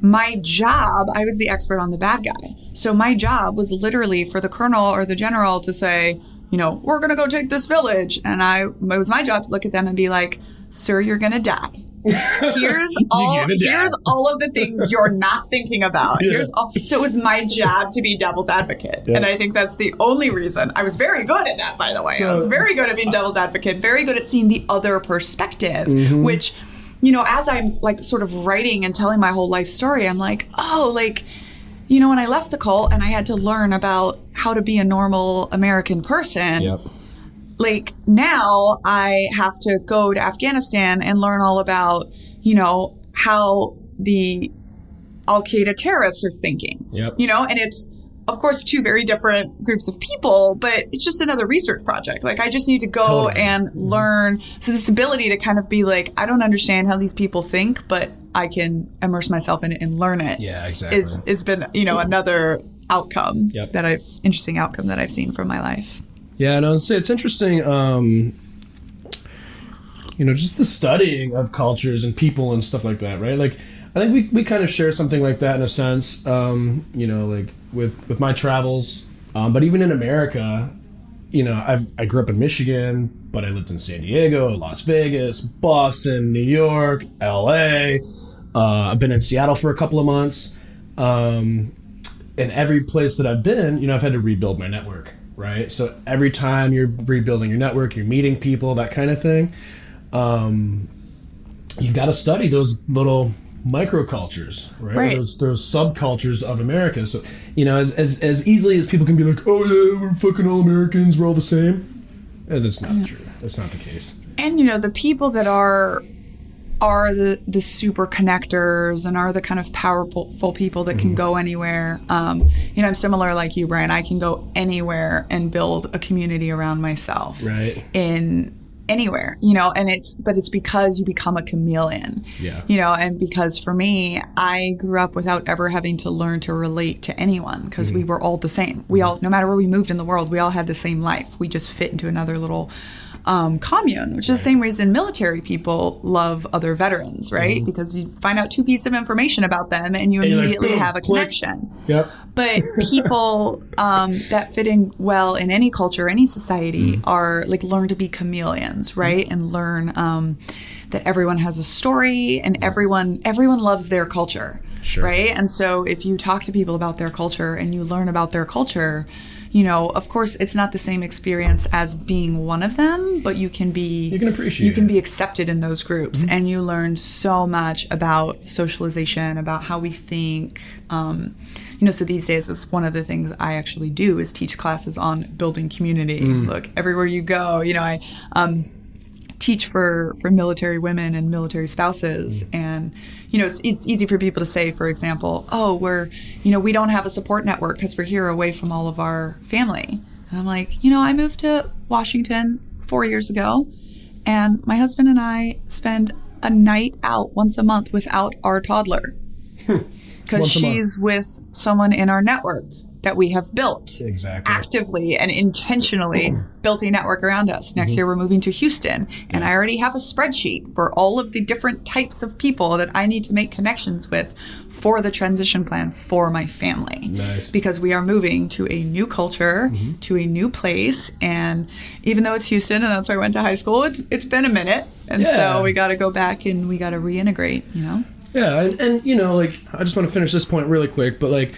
my job, I was the expert on the bad guy. So my job was literally for the colonel or the general to say, you know, we're going to go take this village. And it was my job to look at them and be like, sir, you're going to die. Here's all of the things you're not thinking about. Yeah. So it was my job to be devil's advocate. Yeah. And I think that's the only reason. I was very good at that, by the way. I was very good at being devil's advocate, very good at seeing the other perspective, which, you know, as I'm like sort of writing and telling my whole life story, I'm like, oh, like, you know, when I left the cult and I had to learn about how to be a normal American person, like now I have to go to Afghanistan and learn all about, how the Al-Qaeda terrorists are thinking, and it's, of course, two very different groups of people, but it's just another research project. Like, I just need to go and learn. So this ability to kind of be like, I don't understand how these people think, but I can immerse myself in it and learn it. Yeah, exactly. It's been, another outcome interesting outcome that I've seen from my life. Yeah, no, it's interesting. Just the studying of cultures and people and stuff like that, right? Like, I think we kind of share something like that in a sense, like with my travels. But even in America, I grew up in Michigan, but I lived in San Diego, Las Vegas, Boston, New York, LA. I've been in Seattle for a couple of months. In every place that I've been, I've had to rebuild my network, right? So every time you're rebuilding your network, you're meeting people, that kind of thing. You've got to study those little microcultures, right? Those subcultures of America. So, as easily as people can be like, oh yeah, we're fucking all Americans, we're all the same. That's not true. That's not the case. And, the people that are the super connectors and are the kind of powerful people that can go anywhere. I'm similar like you, Brian. I can go anywhere and build a community around myself. Right. In anywhere, and it's because you become a chameleon. Yeah. And because for me, I grew up without ever having to learn to relate to anyone because we were all the same. We all, no matter where we moved in the world, we all had the same life. We just fit into another little commune, which is the same reason military people love other veterans, right? Because you find out two pieces of information about them and you immediately like, have a connection. Yep. But people that fit in well in any culture, any society are like learn to be chameleons, right? And learn that everyone has a story and everyone loves their culture, right? And so if you talk to people about their culture and you learn about their culture, of course, it's not the same experience as being one of them, but you can appreciate you can be accepted in those groups, and you learn so much about socialization, about how we think. So these days, it's one of the things I actually do is teach classes on building community. Look, everywhere you go, I teach for military women and military spouses, and it's easy for people to say, for example, oh, we don't have a support network because we're here away from all of our family. And I'm like, I moved to Washington 4 years ago, and my husband and I spend a night out once a month without our toddler because she's with someone in our network that we have built actively and intentionally built a network around us. Next year, we're moving to Houston, and I already have a spreadsheet for all of the different types of people that I need to make connections with for the transition plan for my family. Nice. Because we are moving to a new culture, to a new place, and even though it's Houston and that's where I went to high school, it's been a minute, and so we got to go back and we got to reintegrate, Yeah, and like, I just want to finish this point really quick, but like,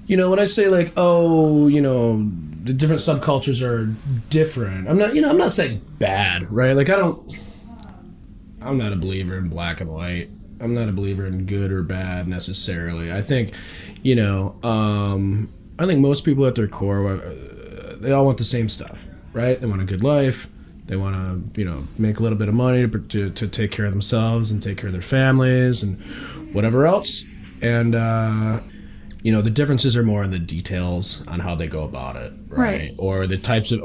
when I say like, oh, the different subcultures are different, I'm not saying bad, right? Like, I'm not a believer in black and white. I'm not a believer in good or bad necessarily. I think, I think most people at their core, they all want the same stuff, right? They want a good life. They want to, make a little bit of money to take care of themselves and take care of their families and whatever else. And, the differences are more in the details on how they go about it, right? Or the types of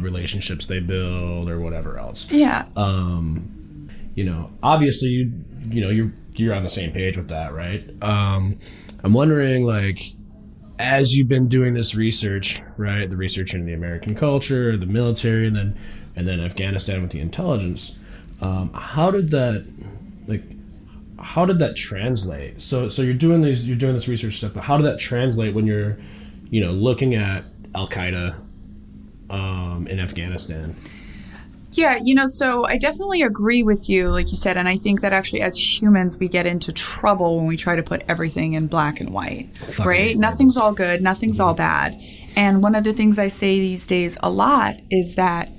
relationships they build or whatever else. Yeah. Obviously, you're on the same page with that, right? I'm wondering, like, as you've been doing this research, right? The research into the American culture, the military, and then Afghanistan with the intelligence. How did that translate? So you're doing this research stuff, but how did that translate when you're, looking at Al-Qaeda in Afghanistan? Yeah, so I definitely agree with you, like you said, and I think that actually as humans we get into trouble when we try to put everything in black and white, right? Nothing's all good, nothing's all bad. And one of the things I say these days a lot is that,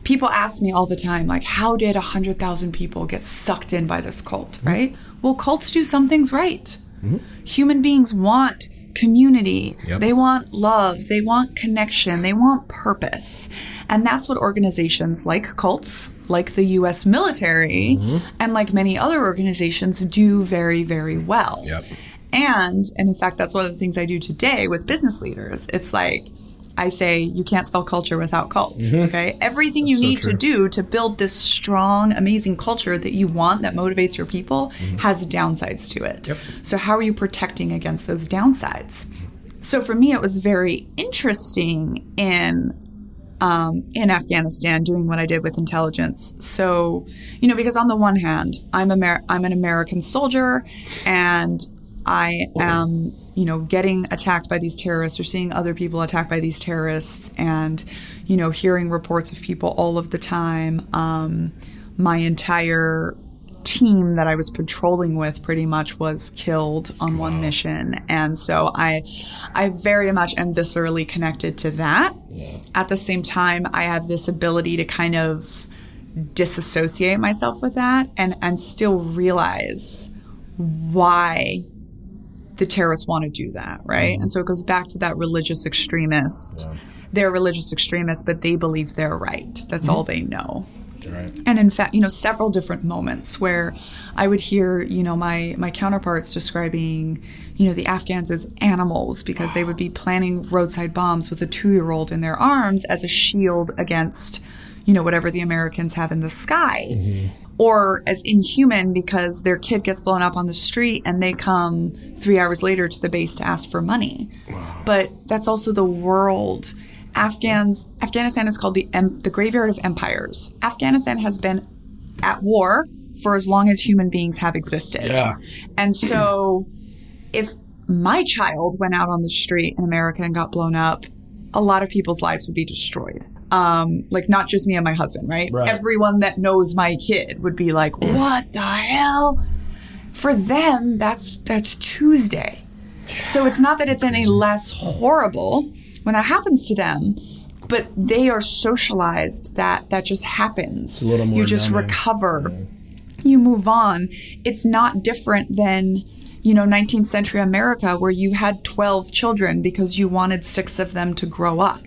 people ask me all the time, like, how did 100,000 people get sucked in by this cult, right? Well, cults do some things right. Human beings want community. Yep. They want love. They want connection. They want purpose. And that's what organizations like cults, like the U.S. military, and like many other organizations do very, very well. Yep. And in fact, that's one of the things I do today with business leaders. It's like, I say, you can't spell culture without cults, okay? Everything you need to do to build this strong, amazing culture that you want, that motivates your people, has downsides to it. Yep. So how are you protecting against those downsides? So for me, it was very interesting in Afghanistan doing what I did with intelligence. So, because on the one hand, I'm an American soldier, and I am, getting attacked by these terrorists or seeing other people attacked by these terrorists and, hearing reports of people all of the time. My entire team that I was patrolling with pretty much was killed on one mission. And so I very much am viscerally connected to that. Yeah. At the same time, I have this ability to kind of disassociate myself with that and still realize why the terrorists want to do that, right? And so it goes back to that religious extremist. Yeah. They're religious extremists, but they believe they're right. That's all they know. Right. And in fact, several different moments where I would hear, my counterparts describing, the Afghans as animals because they would be planting roadside bombs with a 2-year-old in their arms as a shield against, whatever the Americans have in the sky. Or as inhuman because their kid gets blown up on the street and they come 3 hours later to the base to ask for money. Wow. But that's also the world. Afghanistan is called the graveyard of empires. Afghanistan has been at war for as long as human beings have existed. Yeah. And so if my child went out on the street in America and got blown up, a lot of people's lives would be destroyed. Not just me and my husband, right? Everyone that knows my kid would be like, what the hell? For them, that's Tuesday. So it's not that it's any less horrible when that happens to them, but they are socialized that just happens. It's a little more you just recover. You move on. It's not different than, 19th century America where you had 12 children because you wanted 6 of them to grow up.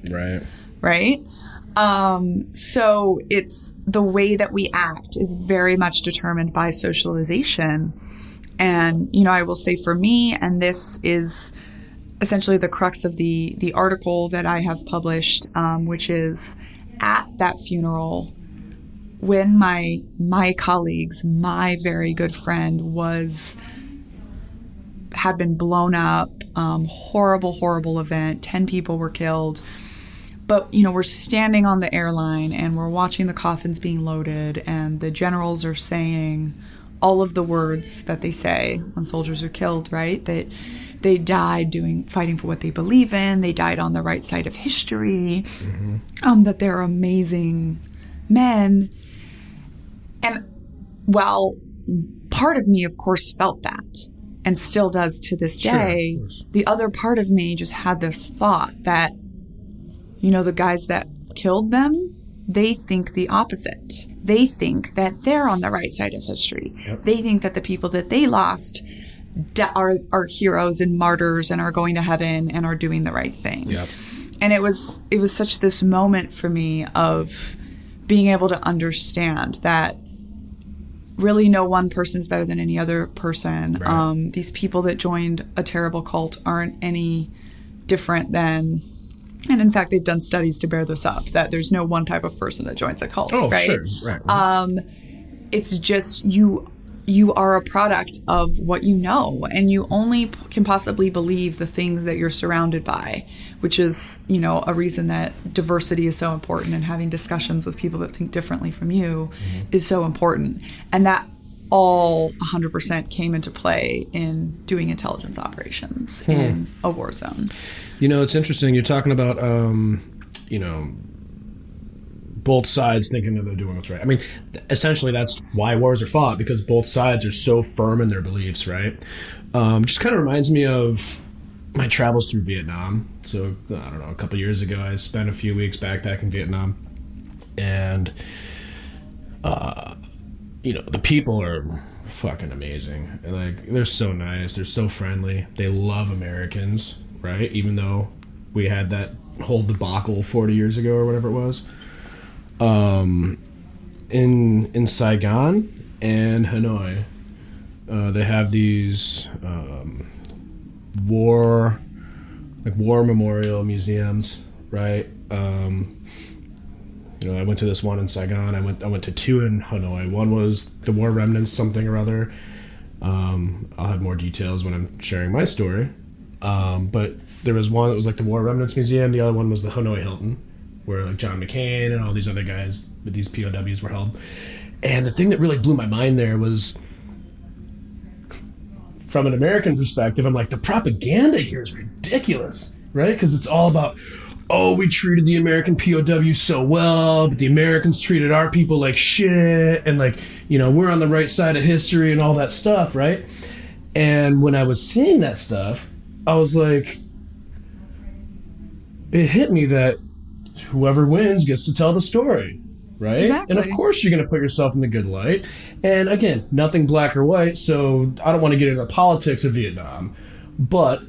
Right? So it's the way that we act is very much determined by socialization. And, I will say for me, and this is essentially the crux of the article that I have published, which is at that funeral, when my colleagues, my very good friend had been blown up, horrible event, 10 people were killed. But, we're standing on the airline and we're watching the coffins being loaded and the generals are saying all of the words that they say when soldiers are killed, right? That they died fighting for what they believe in. They died on the right side of history. That they're amazing men. And while part of me, of course, felt that and still does to this day, the other part of me just had this thought that, the guys that killed them, they think the opposite. They think that they're on the right side of history. Yep. They think that the people that they lost are heroes and martyrs and are going to heaven and are doing the right thing. Yep. And it was such this moment for me of being able to understand that really no one person's better than any other person. Right. These people that joined a terrible cult aren't any different than, and in fact, they've done studies to bear this up, that there's no one type of person that joins a cult, right? Sure. Right. It's just you are a product of what you know, and you only can possibly believe the things that you're surrounded by, which is, a reason that diversity is so important and having discussions with people that think differently from you is so important. And that all 100% came into play in doing intelligence operations in a war zone. It's interesting. You're talking about, both sides thinking that they're doing what's right. I mean, essentially that's why wars are fought, because both sides are so firm in their beliefs, right? Just kind of reminds me of my travels through Vietnam. So, I don't know, a couple years ago, I spent a few weeks backpacking Vietnam. And, the people are fucking amazing. Like, they're so nice. They're so friendly. They love Americans, right? Even though we had that whole debacle 40 years ago or whatever it was. In Saigon and Hanoi, they have these war memorial museums, right? I went to this one in Saigon. I went to two in Hanoi. One was the war remnants, something or other. I'll have more details when I'm sharing my story. But there was one that was like the War Remnants Museum. The other one was the Hanoi Hilton, where like John McCain and all these other guys with these POWs were held. And the thing that really blew my mind there was, from an American perspective, I'm like, the propaganda here is ridiculous, right? Because it's all about, oh, we treated the American POWs so well, but the Americans treated our people like shit, and like, we're on the right side of history and all that stuff, right? And when I was seeing that stuff, I was like, it hit me that whoever wins gets to tell the story, right? Exactly. And of course you're going to put yourself in the good light. And again, nothing black or white, so I don't want to get into the politics of Vietnam. But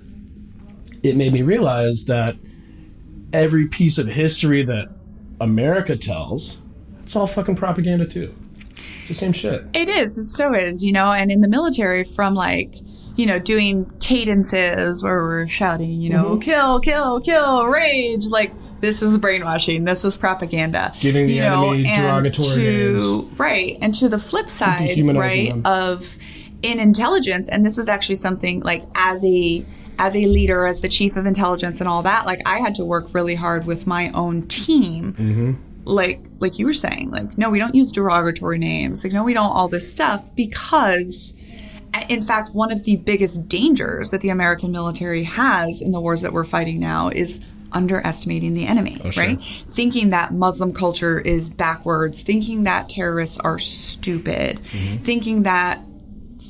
it made me realize that every piece of history that America tells, it's all fucking propaganda too. It's the same shit. It is. It so is, and in the military, from like, doing cadences where we're shouting, kill, kill, kill, rage. Like, this is brainwashing. This is propaganda. Giving the enemy derogatory names. Right. And to the flip side, right, them. of in intelligence, and this was actually something like as a leader, as the chief of intelligence and all that, like I had to work really hard with my own team. Mm-hmm. Like you were saying, like, no, we don't use derogatory names. Like, no, we don't all this stuff, because in fact, one of the biggest dangers that the American military has in the wars that we're fighting now is underestimating the enemy, right? Thinking that Muslim culture is backwards, thinking that terrorists are stupid, thinking that,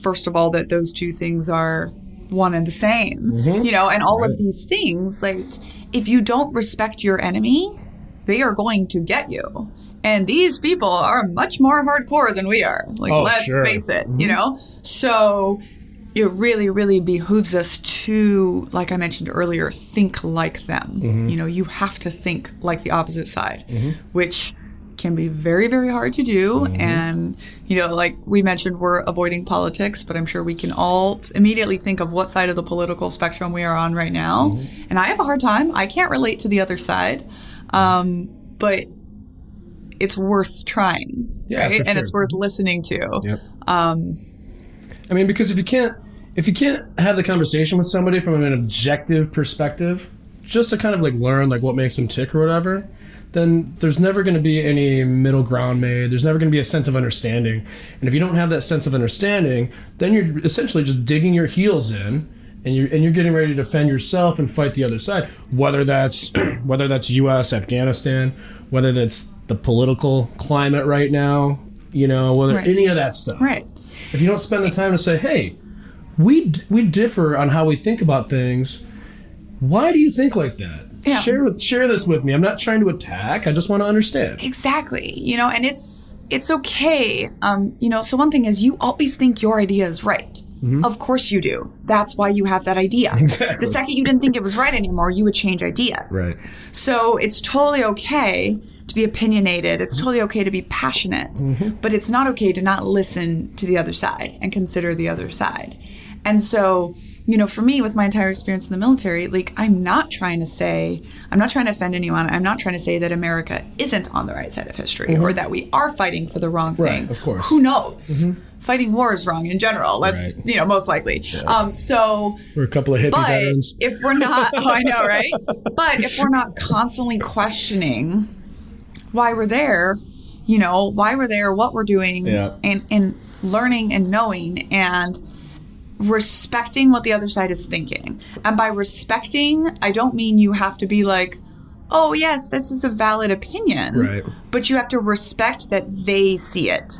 first of all, that those two things are one and the same, and all of these things. Like, if you don't respect your enemy, they are going to get you. And these people are much more hardcore than we are. Like, let's face it, So it really, really behooves us to, like I mentioned earlier, think like them. You have to think like the opposite side, which can be very, very hard to do. And, like we mentioned, we're avoiding politics, but I'm sure we can all immediately think of what side of the political spectrum we are on right now. And I have a hard time. I can't relate to the other side. But it's worth trying, right? And it's worth listening to. Yep. Because if you can't have the conversation with somebody from an objective perspective, just to kind of like learn like what makes them tick or whatever, then there's never going to be any middle ground made. There's never going to be a sense of understanding. And if you don't have that sense of understanding, then you're essentially just digging your heels in, and you're getting ready to defend yourself and fight the other side. Whether that's U.S., Afghanistan, whether that's the political climate right now, whether any of that stuff. Right. If you don't spend the time to say, hey, we differ on how we think about things. Why do you think like that? Yeah. Share this with me. I'm not trying to attack. I just want to understand. Exactly. And it's okay. So one thing is, you always think your idea is right. Of course you do. That's why you have that idea. Exactly. The second you didn't think it was right anymore, you would change ideas. Right. So it's totally okay to be opinionated. It's totally okay to be passionate. But it's not okay to not listen to the other side and consider the other side. And so, for me, with my entire experience in the military, like, I'm not trying to offend anyone. I'm not trying to say that America isn't on the right side of history or that we are fighting for the wrong thing. Right, of course. Who knows? Fighting war is wrong in general. Let's, most likely. Yeah. So we're a couple of hippie veterans. If we're not, I know, right? But if we're not constantly questioning why we're there, what we're doing, and learning and knowing and respecting what the other side is thinking. And by respecting, I don't mean you have to be like, oh, yes, this is a valid opinion. Right. But you have to respect that they see it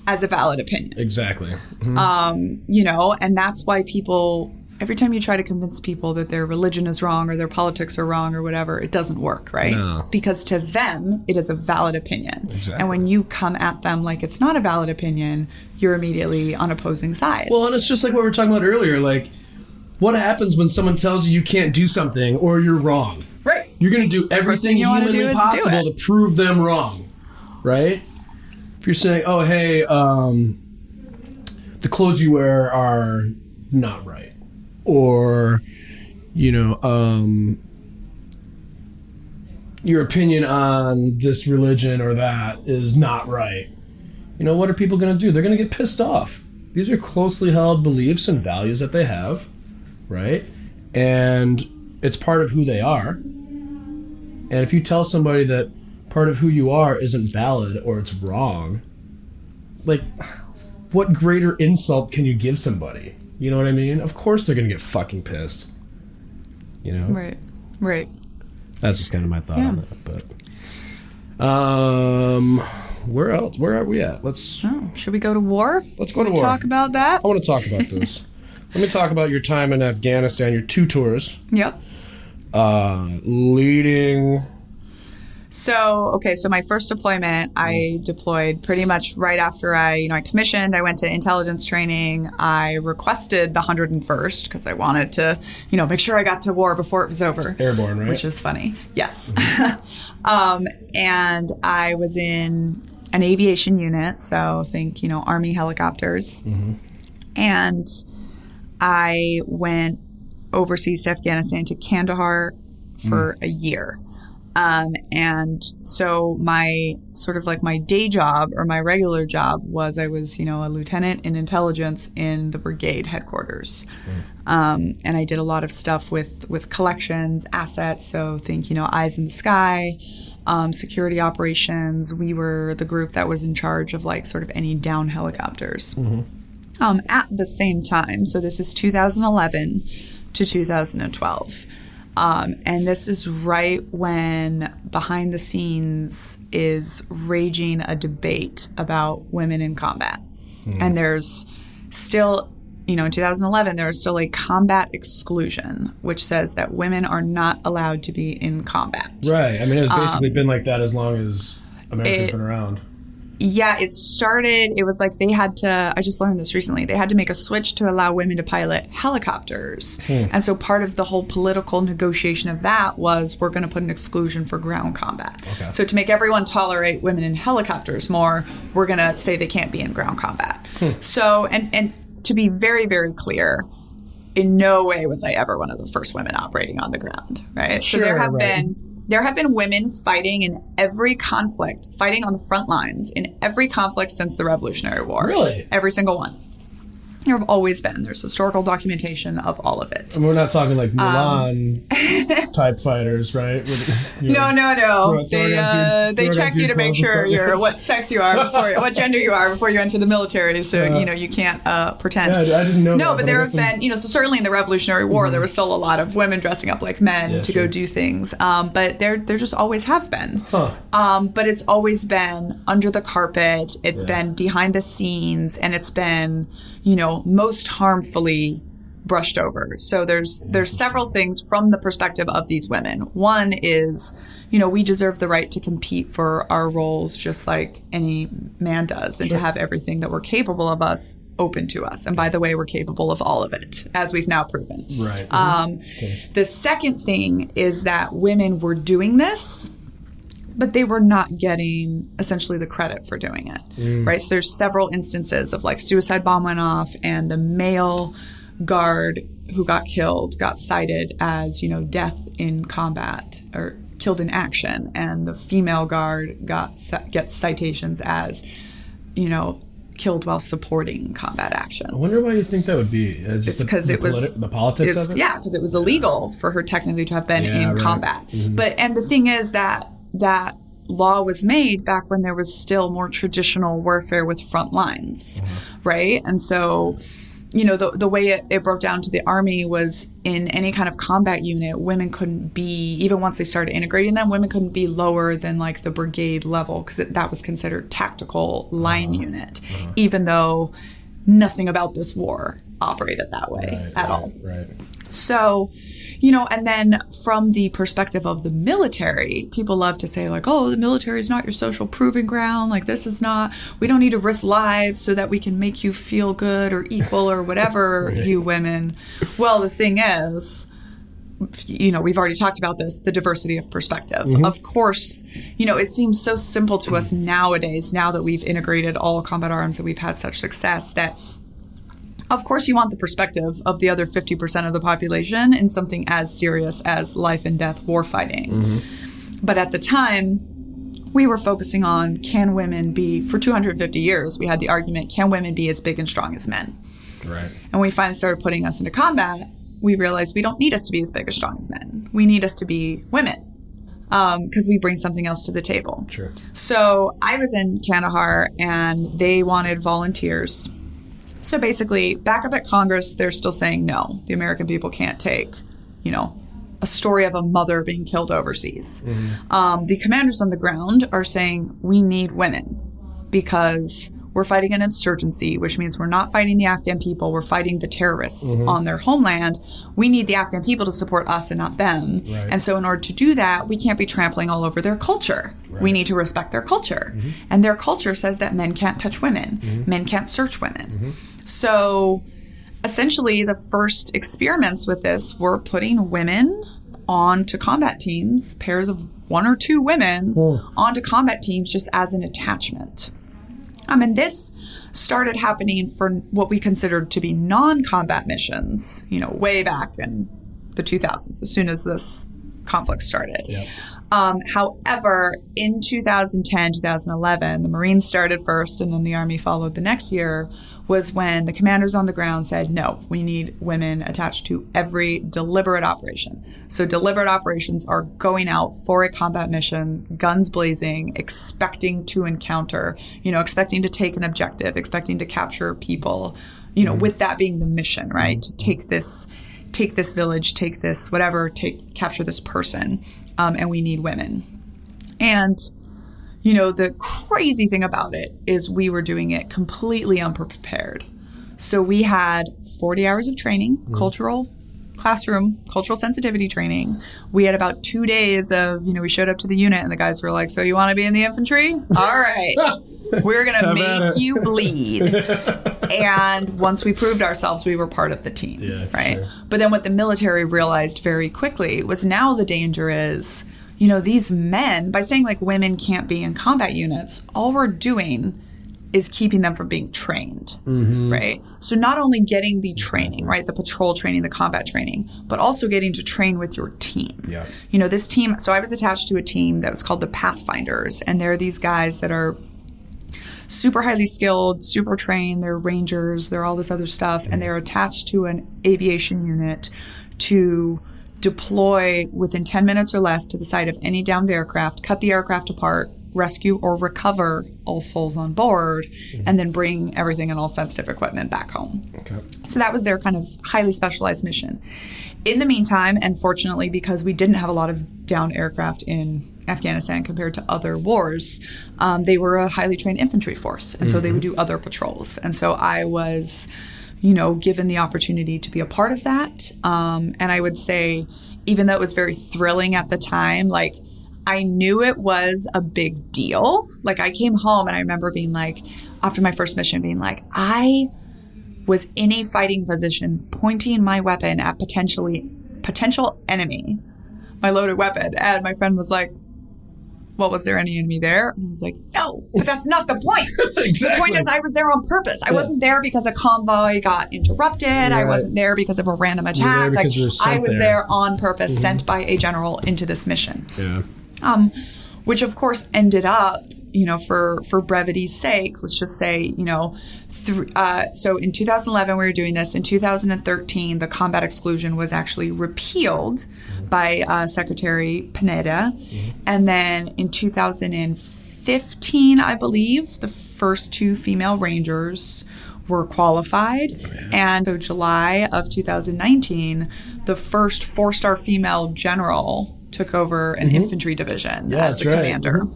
as a valid opinion. Exactly. And that's why people every time you try to convince people that their religion is wrong or their politics are wrong or whatever, it doesn't work, right? No. Because to them, it is a valid opinion. Exactly. And when you come at them like it's not a valid opinion, you're immediately on opposing sides. Well, and it's just like what we were talking about earlier. Like, what happens when someone tells you can't do something or you're wrong? Right. You're going to do everything you wanna do humanly is possible do to prove them wrong, right? If you're saying, oh, hey, the clothes you wear are not right, or, you know, your opinion on this religion or that is not right, you know, what are people going to do? They're going to get pissed off. These are closely held beliefs and values that they have, right? And it's part of who they are. And if you tell somebody that part of who you are isn't valid or it's wrong, like, what greater insult can you give somebody? You know what I mean? Of course they're going to get fucking pissed. You know? Right. That's just kind of my thought on that. But where else? Where are we at? Let's Should we go to war? Let's go to war. Talk about that? I want to talk about this. Let me talk about your time in Afghanistan, your 2 tours. Yep. Leading. So my first deployment, I deployed pretty much right after I commissioned. I went to intelligence training. I requested the 101st because I wanted to, make sure I got to war before it was over. Airborne, right? Which is funny. Yes. And I was in an aviation unit, so think, Army helicopters. Mm-hmm. And I went overseas to Afghanistan, to Kandahar for a year. And so my sort of like my day job or my regular job was I was, a lieutenant in intelligence in the brigade headquarters. And I did a lot of stuff with collections, assets. So think, eyes in the sky, security operations. We were the group that was in charge of like sort of any down helicopters. Mm-hmm. At the same time. So this is 2011 to 2012. And this is right when behind the scenes is raging a debate about women in combat. And there's still, in 2011, there is still a combat exclusion, which says that women are not allowed to be in combat. Right. I mean, it's basically been like that as long as America's been around. Yeah, it was like they had to, I just learned this recently, they had to make a switch to allow women to pilot helicopters. And so part of the whole political negotiation of that was we're going to put an exclusion for ground combat. Okay. So to make everyone tolerate women in helicopters more, we're going to say they can't be in ground combat. So, and to be very, very clear, in no way was I ever one of the first women operating on the ground, right? Sure, so there have been women fighting in every conflict, fighting on the front lines in every conflict since the Revolutionary War. Really? Every single one. There have always been. There's historical documentation of all of it. And we're not talking like Mulan type fighters, right? No. They check you to make sure you're what sex you are what gender you are before you enter the military. So you can't pretend. Yeah, I didn't know. No, that, but there have been. So certainly in the Revolutionary War, there was still a lot of women dressing up like men to go do things. But there just always have been. But it's always been under the carpet. It's been behind the scenes, and it's been most harmfully brushed over. So there's several things from the perspective of these women. One is, we deserve the right to compete for our roles just like any man does, and to have everything that we're capable of us open to us. And by the way, we're capable of all of it, as we've now proven. Right. The second thing is that women were doing this, but they were not getting essentially the credit for doing it, right? So there's several instances of like suicide bomb went off, and the male guard who got killed got cited as, death in combat or killed in action, and the female guard gets citations as, killed while supporting combat actions. I wonder why you think that would be. It's because it was the politics of it? Yeah, because it was illegal for her technically to have been in combat. And the thing is that law was made back when there was still more traditional warfare with front lines, right? And so, the way it broke down to the Army was in any kind of combat unit, women couldn't be, even once they started integrating them, women couldn't be lower than like the brigade level, because that was considered tactical line unit, even though nothing about this war operate it that way at all. Right. So, you know, and then from the perspective of the military, people love to say like, oh, the military is not your social proving ground. Like this is not, we don't need to risk lives so that we can make you feel good or equal or whatever, you women. Well, the thing is, you know, we've already talked about this, the diversity of perspective. Of course, you know, it seems so simple to us nowadays, now that we've integrated all combat arms and we've had such success, that of course you want the perspective of the other 50% of the population in something as serious as life and death war fighting. But at the time, we were focusing on, can women be, for 250 years, we had the argument, can women be as big and strong as men? Right. And we finally started putting us into combat, we realized we don't need us to be as big or strong as men. We need us to be women because we bring something else to the table. Sure. So I was in Kandahar and they wanted volunteers. So basically, back up at Congress, they're still saying no. The American people can't take, you know, a story of a mother being killed overseas. The commanders on the ground are saying we need women because we're fighting an insurgency, which means we're not fighting the Afghan people. We're fighting the terrorists on their homeland. We need the Afghan people to support us and not them. Right. And so in order to do that, we can't be trampling all over their culture. Right. We need to respect their culture. And their culture says that men can't touch women. Men can't search women. So essentially the first experiments with this were putting women onto combat teams, pairs of 1 or 2 women onto combat teams just as an attachment. And this started happening for what we considered to be non-combat missions, you know, way back in the 2000s, as soon as this conflict started. Yep. However, in 2010, 2011, the Marines started first and then the Army followed the next year, was when the commanders on the ground said, no, we need women attached to every deliberate operation. So deliberate operations are going out for a combat mission, guns blazing, expecting to encounter, you know, expecting to take an objective, expecting to capture people, you know, with that being the mission, right? To take this village, take this whatever, capture this person, and we need women. And, you know, the crazy thing about it is we were doing it completely unprepared. So we had 40 hours of training, cultural sensitivity training. We had about 2 days of, you know, we showed up to the unit and the guys were like, so you want to be in the infantry? All right. We're going to make you bleed. And once we proved ourselves, we were part of the team, right? Sure. But then what the military realized very quickly was now the danger is, you know, these men, by saying like women can't be in combat units, all we're doing is keeping them from being trained, right? So not only getting the training, right, the patrol training, the combat training, but also getting to train with your team. Yeah. You know, this team, so I was attached to a team that was called the Pathfinders, and they're these guys that are super highly skilled, super trained, they're rangers, they're all this other stuff, and they're attached to an aviation unit to deploy within 10 minutes or less to the side of any downed aircraft, cut the aircraft apart, rescue or recover all souls on board, and then bring everything and all sensitive equipment back home. Okay. So that was their kind of highly specialized mission. In the meantime, and fortunately because we didn't have a lot of downed aircraft in Afghanistan compared to other wars, they were a highly trained infantry force, and so they would do other patrols. And so I was, you know, given the opportunity to be a part of that. And I would say, even though it was very thrilling at the time, like, I knew it was a big deal. Like, I came home and I remember being like, after my first mission, being like, I was in a fighting position, pointing my weapon at potential enemy, my loaded weapon. And my friend was like, well, was there any enemy there? And I was like, no, but that's not the point. Exactly. The point is I was there on purpose. I wasn't there because a convoy got interrupted. Right. I wasn't there because of a random attack. Like, I was there on purpose, sent by a general into this mission. Yeah. Which of course ended up, you know, for brevity's sake, let's just say, you know, so in 2011 we were doing this. In 2013, the combat exclusion was actually repealed by Secretary Pineda. And then in 2015, I believe, the first 2 female rangers were qualified. And so July of 2019, the first 4-star female general took over an infantry division as the commander. Big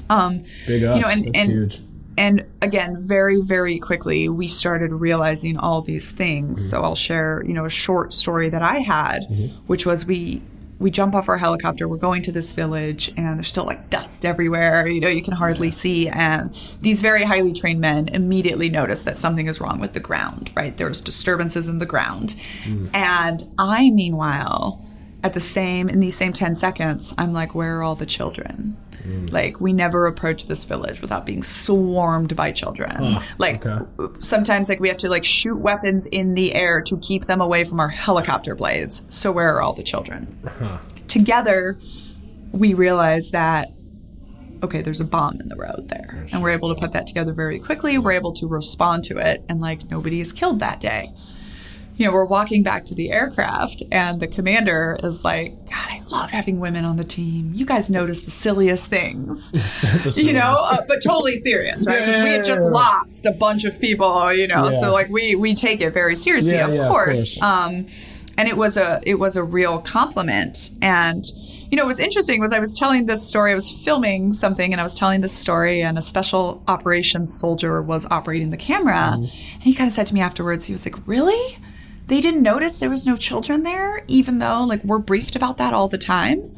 ups. You know, and huge. And again, very, very quickly, we started realizing all these things. So I'll share, a short story that I had, which was we jump off our helicopter, we're going to this village, and there's still like dust everywhere, you can hardly see. And these very highly trained men immediately notice that something is wrong with the ground, right? There's disturbances in the ground. And I, meanwhile, in these same 10 seconds, I'm like, where are all the children? Like, we never approach this village without being swarmed by children. Sometimes we have to shoot weapons in the air to keep them away from our helicopter blades. So where are all the children? Together, we realize that, okay, there's a bomb in the road there. And we're able to put that together very quickly. We're able to respond to it. And nobody is killed that day. We're walking back to the aircraft, and the commander is like, God, I love having women on the team. You guys notice the silliest things, but totally serious, right? Because we had just lost a bunch of people, so we take it very seriously, of course. And it was a real compliment. And, what's interesting was I was telling this story, I was filming something, and I was telling this story, and a special operations soldier was operating the camera. And he kind of said to me afterwards, he was like, really? They didn't notice there was no children there, even though we're briefed about that all the time.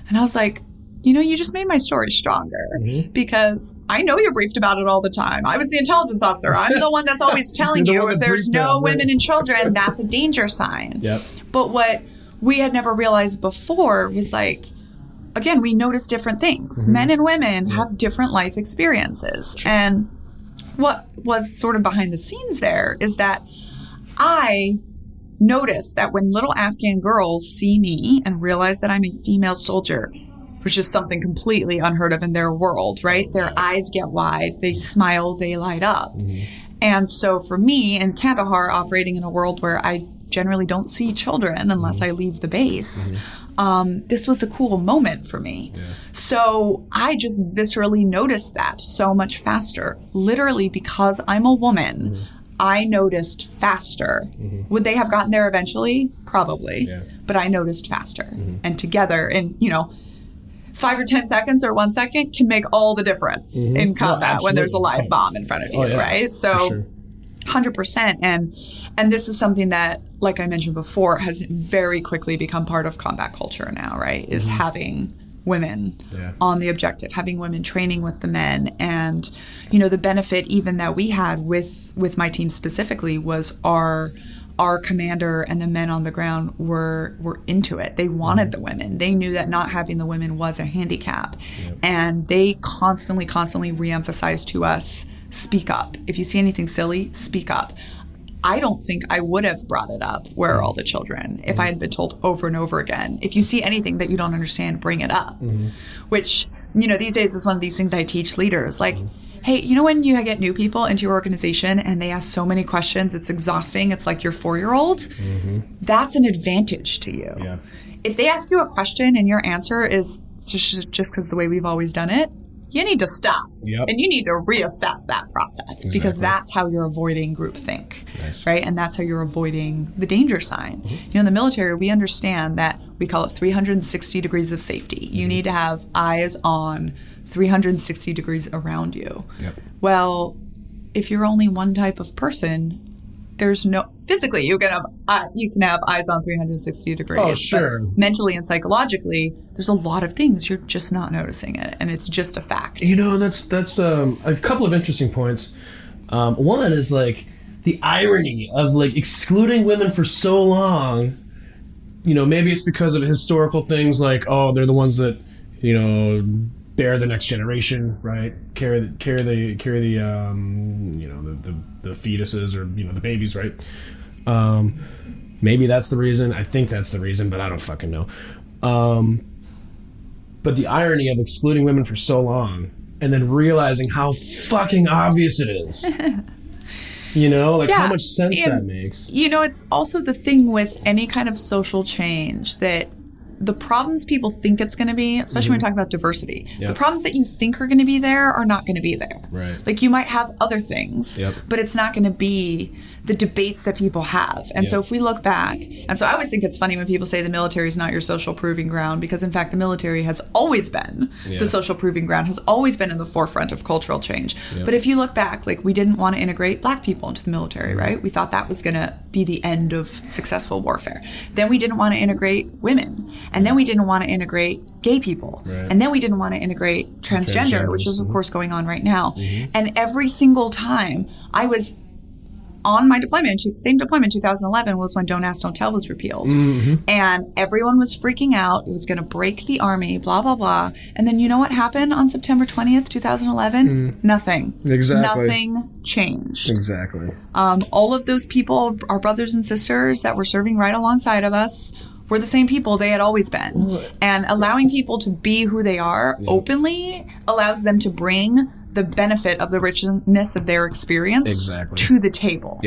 And I was like, you just made my story stronger because I know you're briefed about it all the time. I was the intelligence officer. I'm the one that's always telling you if there's no women and children, that's a danger sign. Yep. But what we had never realized before was again, we notice different things. Men and women have different life experiences. And what was sort of behind the scenes there is that I noticed that when little Afghan girls see me and realize that I'm a female soldier, which is something completely unheard of in their world, right? Their eyes get wide, they smile, they light up. And so for me in Kandahar, operating in a world where I generally don't see children unless I leave the base, this was a cool moment for me. So I just viscerally noticed that so much faster, literally because I'm a woman. I noticed faster. Would they have gotten there eventually? Probably. But I noticed faster. And together, in 5 or 10 seconds or 1 second can make all the difference in combat when there's a live bomb in front of you, right? So 100%. And this is something that, like I mentioned before, has very quickly become part of combat culture now, right? Is having women on the objective, having women training with the men. And, the benefit even that we had with my team specifically was our commander and the men on the ground were into it. They wanted the women. They knew that not having the women was a handicap. And they constantly reemphasized to us, speak up. If you see anything silly, speak up. I don't think I would have brought it up, where are all the children, if I had been told over and over again, if you see anything that you don't understand, bring it up. Which, these days is one of these things I teach leaders. Hey, when you get new people into your organization and they ask so many questions, it's exhausting. It's like your 4-year-old. That's an advantage to you. If they ask you a question and your answer is just because the way we've always done it, you need to stop and you need to reassess that process because that's how you're avoiding groupthink, right? And that's how you're avoiding the danger sign. In the military, we understand that we call it 360 degrees of safety. You need to have eyes on 360 degrees around you. Well, if you're only one type of person, there's no physically you can have eyes on 360 degrees. Oh, sure. But mentally and psychologically, there's a lot of things you're just not noticing it, and it's just a fact. That's a couple of interesting points. One is the irony of excluding women for so long. Maybe it's because of historical things they're the ones that bear the next generation, right? Carry the the fetuses or the babies, right? Maybe that's the reason. I think that's the reason, but I don't fucking know. But the irony of excluding women for so long and then realizing how fucking obvious it is. How much sense that makes. It's also the thing with any kind of social change that the problems people think it's going to be, especially when we talk about diversity, the problems that you think are going to be there are not going to be there. Right. You might have other things, but it's not going to be the debates that people have. And so if we look back, and so I always think it's funny when people say the military is not your social proving ground, because in fact the military has always been the social proving ground, has always been in the forefront of cultural change. But if you look back, like, we didn't want to integrate black people into the military, right? We thought that was going to be the end of successful warfare. Then we didn't want to integrate women, and then we didn't want to integrate gay people, and then we didn't want to integrate transgender, which is of course going on right now. And every single time I was on my deployment, same deployment, 2011 was when Don't Ask, Don't Tell was repealed. And everyone was freaking out. It was going to break the army, blah, blah, blah. And then you know what happened on September 20th, 2011? Nothing. Exactly. Nothing changed. Exactly. All of those people, our brothers and sisters that were serving right alongside of us, were the same people they had always been. And allowing people to be who they are openly allows them to bring the benefit of the richness of their experience to the table.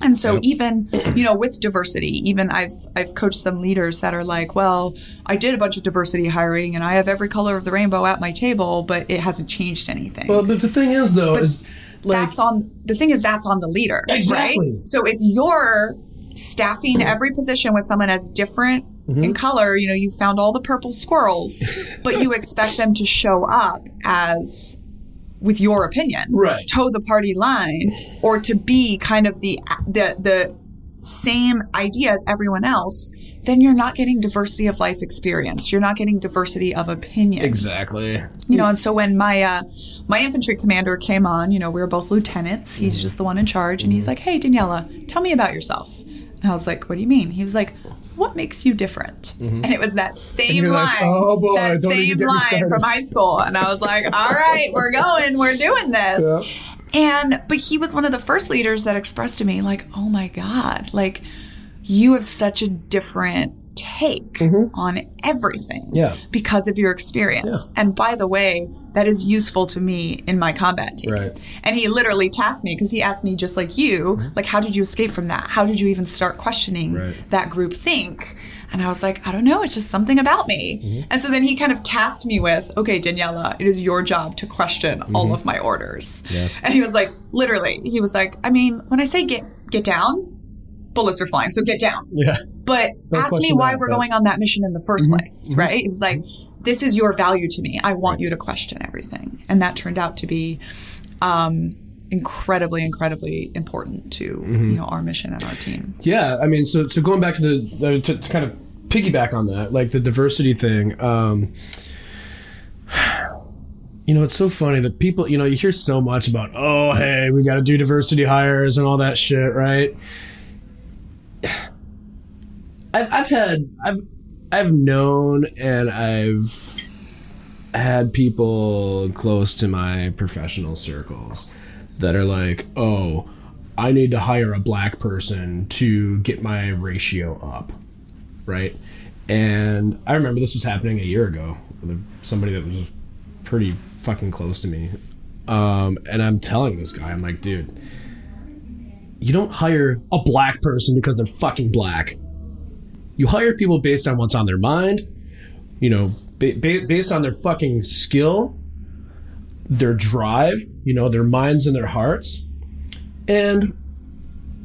And so even, you know, with diversity, even I've coached some leaders that are like, well, I did a bunch of diversity hiring and I have every color of the rainbow at my table, but it hasn't changed anything. Well, but the thing is, though, is like... that's on the leader, right? So if you're staffing every position with someone as different in color, you know, you found all the purple squirrels, but you expect them to show up as... with your opinion, toe the party line, or to be kind of the same idea as everyone else, then you're not getting diversity of life experience. You're not getting diversity of opinion. Exactly. You know, and so when my infantry commander came on, you know, we were both lieutenants. He's just the one in charge, and he's like, "Hey, Daniella, tell me about yourself." And I was like, "What do you mean?" He was like, "What makes you different?" And it was that same line, like, oh boy, that same line from high school. And I was like, all right, we're doing this. But he was one of the first leaders that expressed to me, like, oh my God, like, you have such a different take on everything because of your experience. And by the way, that is useful to me in my combat team. And he literally tasked me, because he asked me, just like you, like, how did you escape from that? How did you even start questioning that group think? And I was like, I don't know, it's just something about me. And so then he kind of tasked me with, okay, Daniella, it is your job to question all of my orders. And he was like, literally, he was like, I mean, when I say get down, bullets are flying, so get down. But don't ask me why we're going on that mission in the first place, right? It was like, this is your value to me. I want you to question everything. And that turned out to be incredibly, incredibly important to you know, our mission and our team. I mean, so going back to to kind of piggyback on that, like the diversity thing, you know, it's so funny that people, you know, you hear so much about, oh, hey, we got to do diversity hires and all that shit, right? I've known, and I've had people close to my professional circles that are like, oh, I need to hire a black person to get my ratio up, right? And I remember this was happening a year ago with somebody that was pretty fucking close to me. And I'm telling this guy, I'm like, dude, you don't hire a black person because they're fucking black. You hire people based on what's on their mind, you know, based on their fucking skill, their drive, you know, their minds and their hearts. And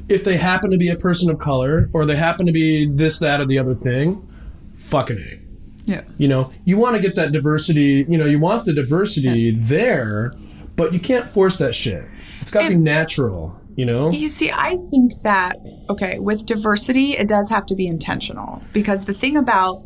if they happen to be a person of color, or they happen to be this, that, or the other thing, fucking A. You know, you want to get that diversity, you know, you want the diversity there, but you can't force that shit. It's got to be natural. You know? You see, I think that, okay, with diversity, it does have to be intentional, because the thing about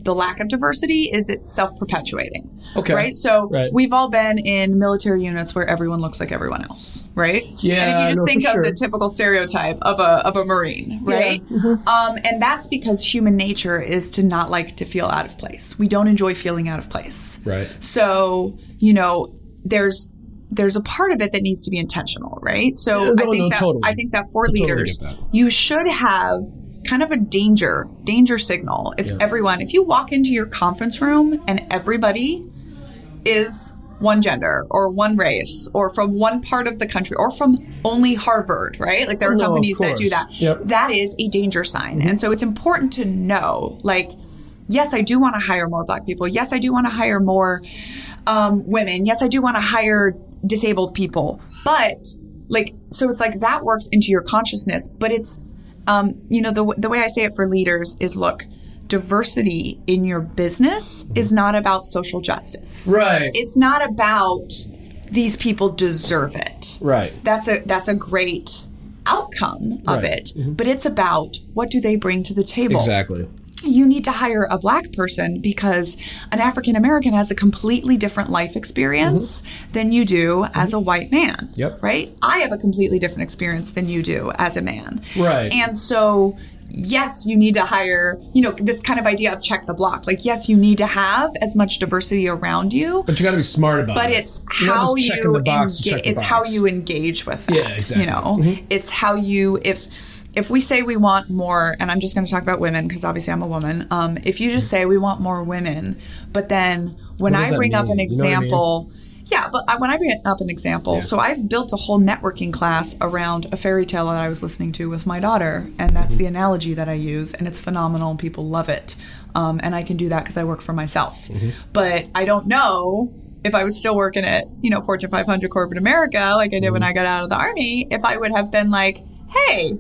the lack of diversity is it's self-perpetuating. Right? So we've all been in military units where everyone looks like everyone else, right? And if you just think of the typical stereotype of a Marine, right? And that's because human nature is to not like to feel out of place. We don't enjoy feeling out of place. So, you know, there's a part of it that needs to be intentional, right? So I think that for leaders, you should have kind of a danger signal. If you walk into your conference room and everybody is one gender or one race or from one part of the country or from only Harvard, right? Like there are companies that do that. That is a danger sign. And so it's important to know, like, yes, I do want to hire more black people. Yes, I do want to hire more women. Yes, I do want to hire disabled people. But like, so it's like that works into your consciousness, but it's, the way I say it for leaders is, look, diversity in your business is not about social justice. Right. It's not about these people deserve it. Right. That's a great outcome of it. But it's about, what do they bring to the table? Exactly. You need to hire a Black person because an African American has a completely different life experience than you do as a white man. Yep. Right? I have a completely different experience than you do as a man. Right. And so, yes, you need to hire, this kind of idea of check the block. Like, yes, you need to have as much diversity around you. But you got to be smart about it. But it's how you how you engage with that. Yeah, exactly. It's how you, if we say we want more, and I'm just going to talk about women because obviously I'm a woman. If you just say we want more women, but then when I bring up an example, when I bring up an example, so I've built a whole networking class around a fairy tale that I was listening to with my daughter, and that's the analogy that I use, and it's phenomenal, and people love it. And I can do that because I work for myself. But I don't know if I was still working at, Fortune 500 corporate America, like I did when I got out of the Army, if I would have been like, hey,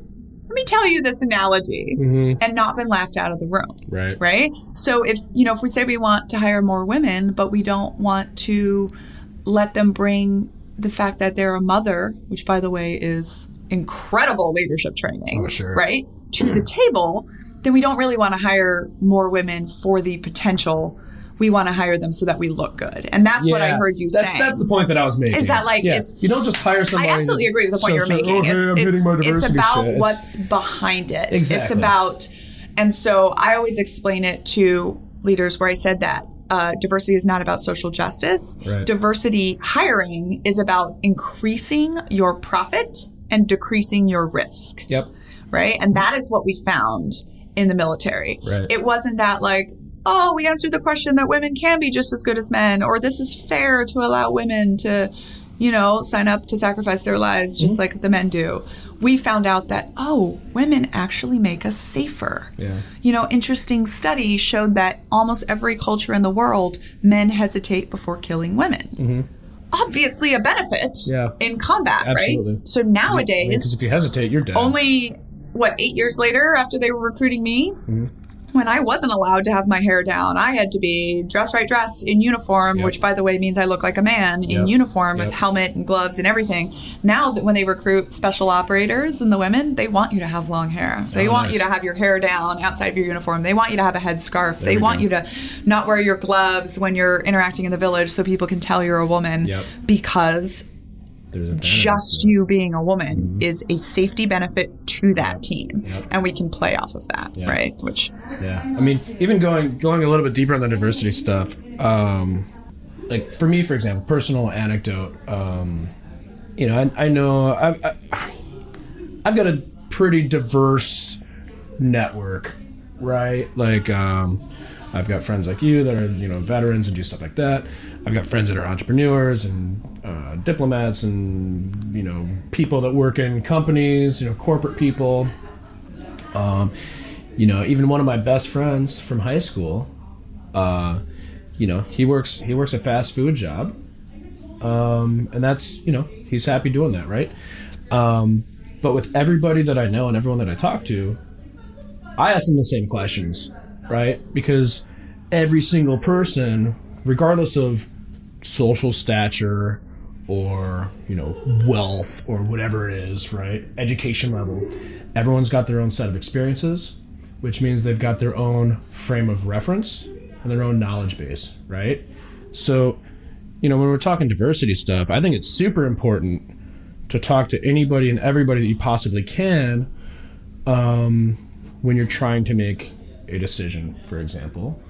let me tell you this analogy, and not been laughed out of the room. Right. So if we say we want to hire more women, but we don't want to let them bring the fact that they're a mother, which by the way is incredible leadership training, right, to the table, then we don't really want to hire more women for the potential. We want to hire them so that we look good. And that's what I heard you saying. That's the point that I was making. Is that it's... You don't just hire somebody. I absolutely agree with the point you're making. It's about what's behind it. Exactly. It's about... And so I always explain it to leaders where I said that diversity is not about social justice. Right. Diversity hiring is about increasing your profit and decreasing your risk. Yep. Right? And that is what we found in the military. Right. It wasn't that oh, we answered the question that women can be just as good as men, or this is fair to allow women to, sign up to sacrifice their lives just like the men do. We found out that, women actually make us safer. Yeah. Interesting study showed that almost every culture in the world, men hesitate before killing women. Obviously a benefit in combat, Absolutely. Right? So nowadays... Because if you hesitate, you're dead. Only, 8 years later after they were recruiting me... When I wasn't allowed to have my hair down, I had to be dress in uniform, which, by the way, means I look like a man in uniform with helmet and gloves and everything. Now, that when they recruit special operators and the women, they want you to have long hair. They want you to have your hair down outside of your uniform. They want you to have a headscarf. They want you to not wear your gloves when you're interacting in the village so people can tell you're a woman because... just you being a woman is a safety benefit to that team, and we can play off of that, right? I mean, even going a little bit deeper on the diversity stuff, like for me, for example, personal anecdote, I know I've got a pretty diverse network, right? Like I've got friends like you that are veterans and do stuff like that. I've got friends that are entrepreneurs and diplomats and people that work in companies, corporate people. Even one of my best friends from high school, he works a fast food job, and that's he's happy doing that, right? But with everybody that I know and everyone that I talk to, I ask them the same questions, right? Because every single person, regardless of social stature or wealth or whatever it is, right, education level, everyone's got their own set of experiences, which means they've got their own frame of reference and their own knowledge base, right? So when we're talking diversity stuff, I think it's super important to talk to anybody and everybody that you possibly can when you're trying to make a decision, for example,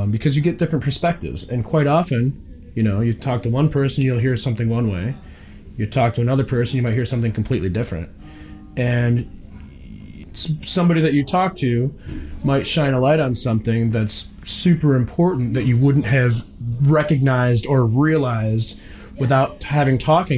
because you get different perspectives. And quite often, you talk to one person, you'll hear something one way. You talk to another person, you might hear something completely different. And somebody that you talk to might shine a light on something that's super important that you wouldn't have recognized or realized without having talked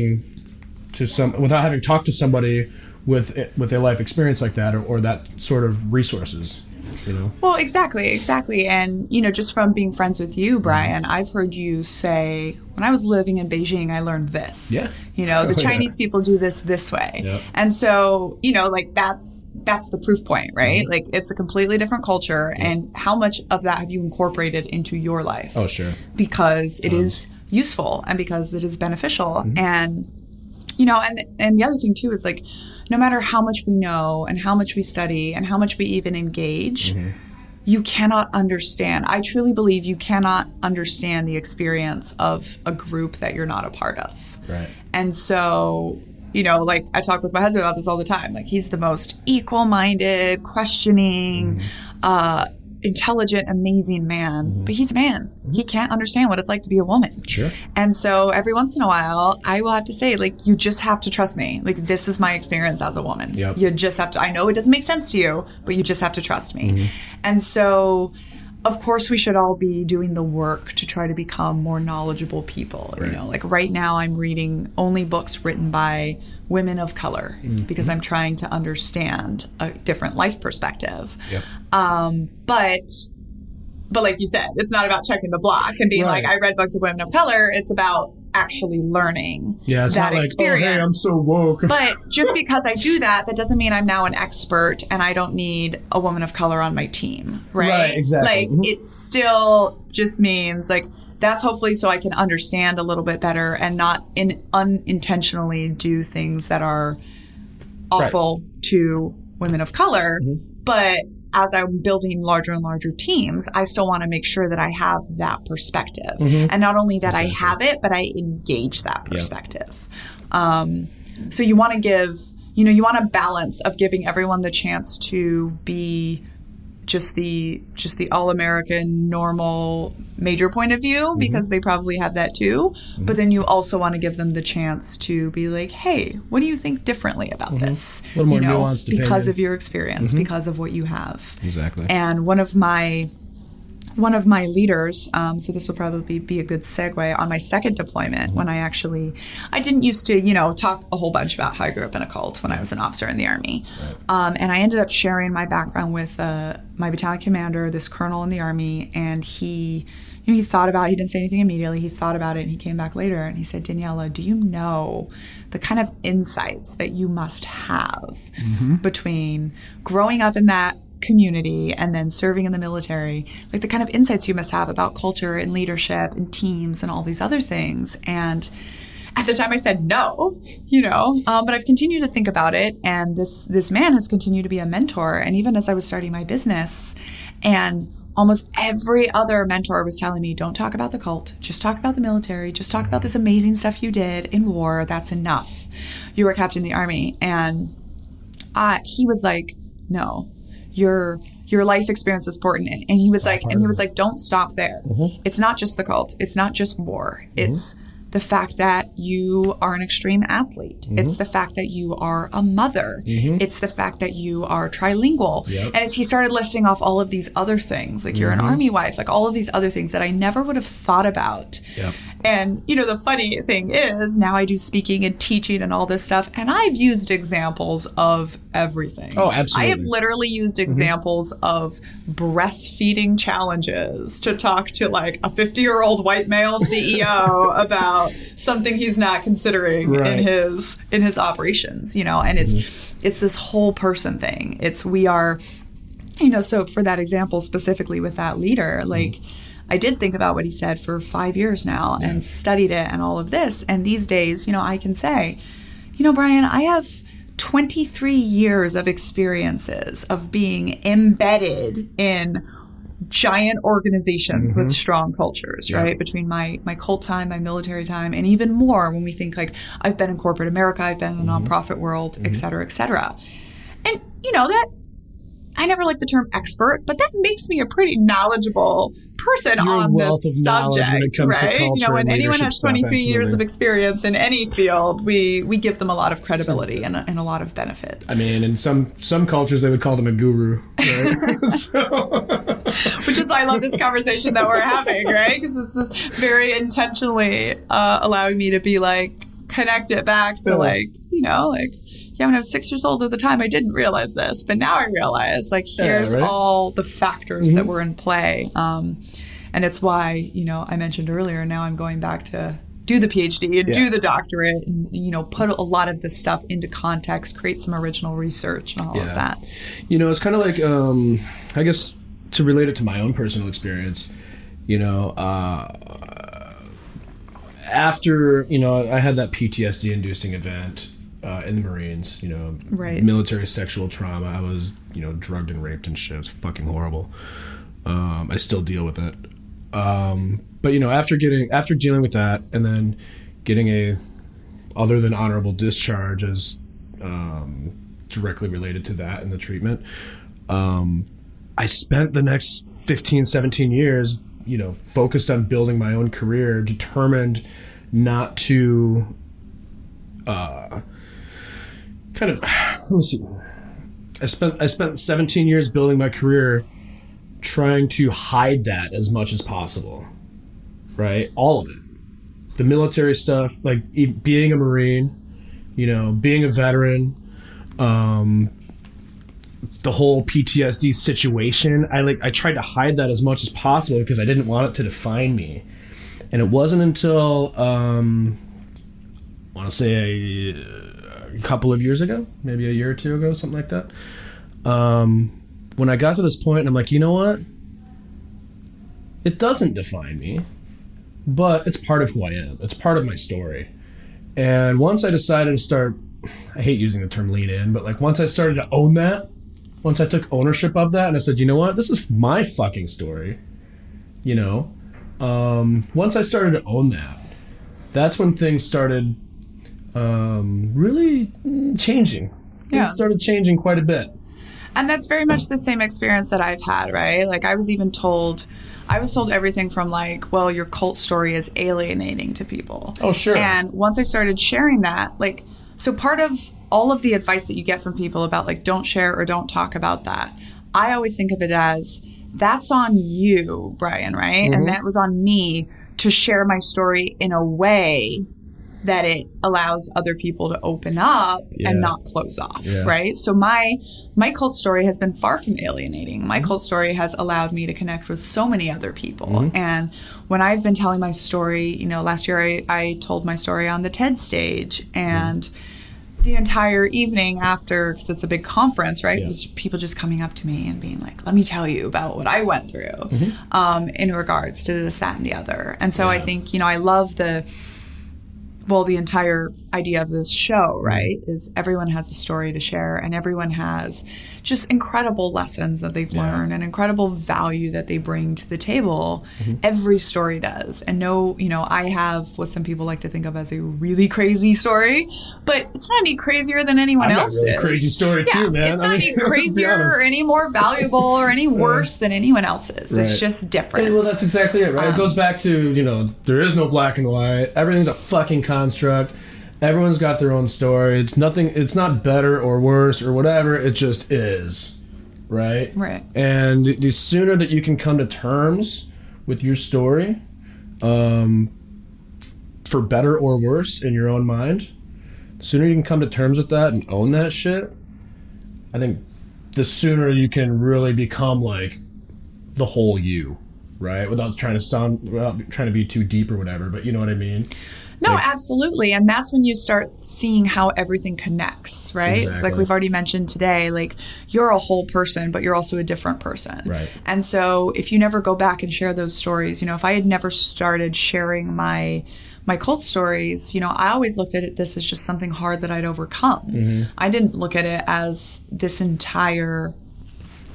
to somebody with a life experience like that or that sort of resources. you know? Well, exactly. And, just from being friends with you, Brian, I've heard you say, when I was living in Beijing, I learned this. Yeah. The Chinese people do this way. Yep. And so, that's the proof point, right? Like, it's a completely different culture. Yep. And how much of that have you incorporated into your life? Oh, sure. Because it is useful and because it is beneficial. And, and the other thing, too, is like, no matter how much we know and how much we study and how much we even engage, you cannot understand. I truly believe you cannot understand the experience of a group that you're not a part of. Right. And so, like I talk with my husband about this all the time. Like, he's the most equal-minded, questioning, intelligent, amazing man. But he's a man. He can't understand what it's like to be a woman. Sure. And so every once in a while, I will have to say, like, you just have to trust me. Like, this is my experience as a woman. Yep. You just have to, I know it doesn't make sense to you, but you just have to trust me. And so, of course, we should all be doing the work to try to become more knowledgeable people. Right. Like right now I'm reading only books written by women of color because I'm trying to understand a different life perspective. Yep. But like you said, it's not about checking the block and being like, I read books of women of color. It's about actually learning it's that not experience. Like, oh, hey, I'm so woke. But just because I do that, that doesn't mean I'm now an expert and I don't need a woman of color on my team, right? Right, exactly. Like, it still just means, like, that's hopefully so I can understand a little bit better and not unintentionally do things that are awful to women of color. But as I'm building larger and larger teams, I still want to make sure that I have that perspective. And not only that I have it, but I engage that perspective. So you want to give, you want a balance of giving everyone the chance to be just the all-American normal major point of view, because they probably have that too. But then you also want to give them the chance to be like, hey, what do you think differently about this? A little more nuanced because opinion. of your experience, because of what you have. Exactly. And one of my leaders, so this will probably be a good segue, on my second deployment, when I didn't used to, talk a whole bunch about how I grew up in a cult when I was an officer in the Army. Right. And I ended up sharing my background with my battalion commander, this colonel in the Army, and he thought about it. He didn't say anything immediately. He thought about it, and he came back later, and he said, Daniella, do you know the kind of insights that you must have between growing up in that community and then serving in the military, like the kind of insights you must have about culture and leadership and teams and all these other things? And at the time I said no, but I've continued to think about it. And this man has continued to be a mentor. And even as I was starting my business, and almost every other mentor was telling me, don't talk about the cult, just talk about the military, just talk about this amazing stuff you did in war. That's enough. You were a captain in the Army. And he was like, no, your life experience is important. And he was like, don't stop there. It's not just the cult. It's not just war. It's the fact that you are an extreme athlete. It's the fact that you are a mother. It's the fact that you are trilingual. And he started listing off all of these other things, like you're an Army wife, like all of these other things that I never would have thought about. And, the funny thing is, now I do speaking and teaching and all this stuff, and I've used examples of everything. Oh, absolutely. I have literally used examples of breastfeeding challenges to talk to, like, a 50-year-old white male CEO about something he's not considering in his operations, and it's this whole person thing. We are, so for that example specifically with that leader, like, I did think about what he said for 5 years now and studied it and all of this. And these days, I can say, Brian, I have 23 years of experiences of being embedded in giant organizations with strong cultures, right? Between my cult time, my military time, and even more when we think, like, I've been in corporate America, I've been in the nonprofit world, et cetera, et cetera. And, that I never like the term expert, but that makes me a pretty knowledgeable person on this subject, when it comes right? to culture When and anyone has 23 years absolutely. of experience in any field, we give them a lot of credibility and a lot of benefit. I mean, in some cultures, they would call them a guru, right? Which is why I love this conversation that we're having, right? Because it's this very intentionally allowing me to be like, connect it back to yeah, when I was 6 years old at the time, I didn't realize this, but now I realize, like, here's all the factors that were in play. And it's why, you know, I mentioned earlier, now I'm going back to do the PhD and do the doctorate and, you know, put a lot of this stuff into context, create some original research and all of that. You know, it's kind of like, I guess, to relate it to my own personal experience, you know, after, you know, I had that PTSD-inducing event in the Marines, you know, military sexual trauma. I was, you know, drugged and raped and shit. It was fucking horrible. I still deal with it. But, you know, after dealing with that and then getting a other than honorable discharge as directly related to that and the treatment, I spent the next 15, 17 years, you know, focused on building my own career, determined not to let me see. I spent 17 years building my career trying to hide that as much as possible. Right? All of it. The military stuff, like being a Marine, you know, being a veteran, the whole PTSD situation. I tried to hide that as much as possible because I didn't want it to define me. And it wasn't until I want to say a couple of years ago, maybe a year or two ago, something like that. When I got to this point, and I'm like, you know what? It doesn't define me, but it's part of who I am. It's part of my story. And once I decided to start, I hate using the term lean in, but like once I started to own that, once I took ownership of that and I said, you know what, this is my fucking story, you know, once I started to own that, that's when things started really changing. Things started changing quite a bit. And that's very much the same experience that I've had, right? Like I was told everything from like, well, your cult story is alienating to people. Oh, sure. And once I started sharing that, like, so part of all of the advice that you get from people about like, don't share or don't talk about that, I always think of it as, that's on you, Brian, right? Mm-hmm. And that was on me to share my story in a way that it allows other people to open up and not close off, right? So my cult story has been far from alienating. My cult story has allowed me to connect with so many other people. Mm-hmm. And when I've been telling my story, you know, last year I told my story on the TED stage, and the entire evening after, because it's a big conference, right? It was people just coming up to me and being like, let me tell you about what I went through in regards to this, that, and the other. And so I think, you know, I love the entire idea of this show, right, is everyone has a story to share, and everyone has just incredible lessons that they've learned and incredible value that they bring to the table. Mm-hmm. Every story does. And I have what some people like to think of as a really crazy story, but it's not any crazier than anyone else's. Really crazy story too, man. It's not any crazier or any more valuable or any worse than anyone else's. Right. It's just different. Well, that's exactly it, right? It goes back to, you know, there is no black and white. Everything's a fucking construct. Everyone's got their own story. It's not better or worse or whatever. It just is, right? Right. And the sooner that you can come to terms with your story, for better or worse in your own mind, the sooner you can come to terms with that and own that shit, I think the sooner you can really become like the whole you, right? Without trying to be too deep or whatever, but you know what I mean? No, absolutely. And that's when you start seeing how everything connects, right? Exactly. It's like we've already mentioned today, like you're a whole person, but you're also a different person. Right. And so if you never go back and share those stories, you know, if I had never started sharing my cult stories, you know, I always looked at this as just something hard that I'd overcome. Mm-hmm. I didn't look at it as this entire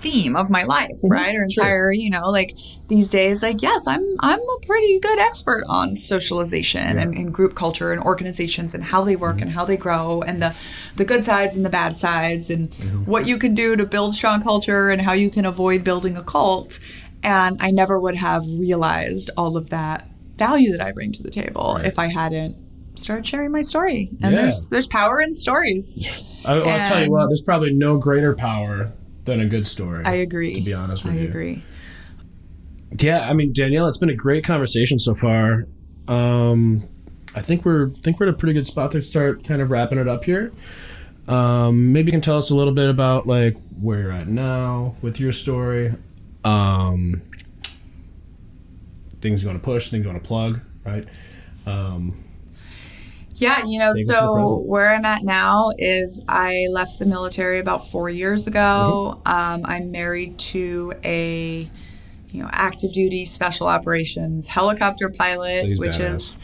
theme of my life, right? Or entire, you know, like these days, like, yes, I'm a pretty good expert on socialization and group culture and organizations and how they work and how they grow and the good sides and the bad sides and what you can do to build strong culture and how you can avoid building a cult. And I never would have realized all of that value that I bring to the table if I hadn't started sharing my story. And there's power in stories. I'll tell you what, there's probably no greater power than a good story. I agree. To be honest with you. I agree. Yeah, I mean, Danielle, it's been a great conversation so far. I think we're at a pretty good spot to start kind of wrapping it up here. Maybe you can tell us a little bit about like where you're at now with your story. Things you want to push, things you want to plug, right? Yeah, so where I'm at now is I left the military about 4 years ago. I'm married to a, active duty special operations helicopter pilot, He's which badass. is,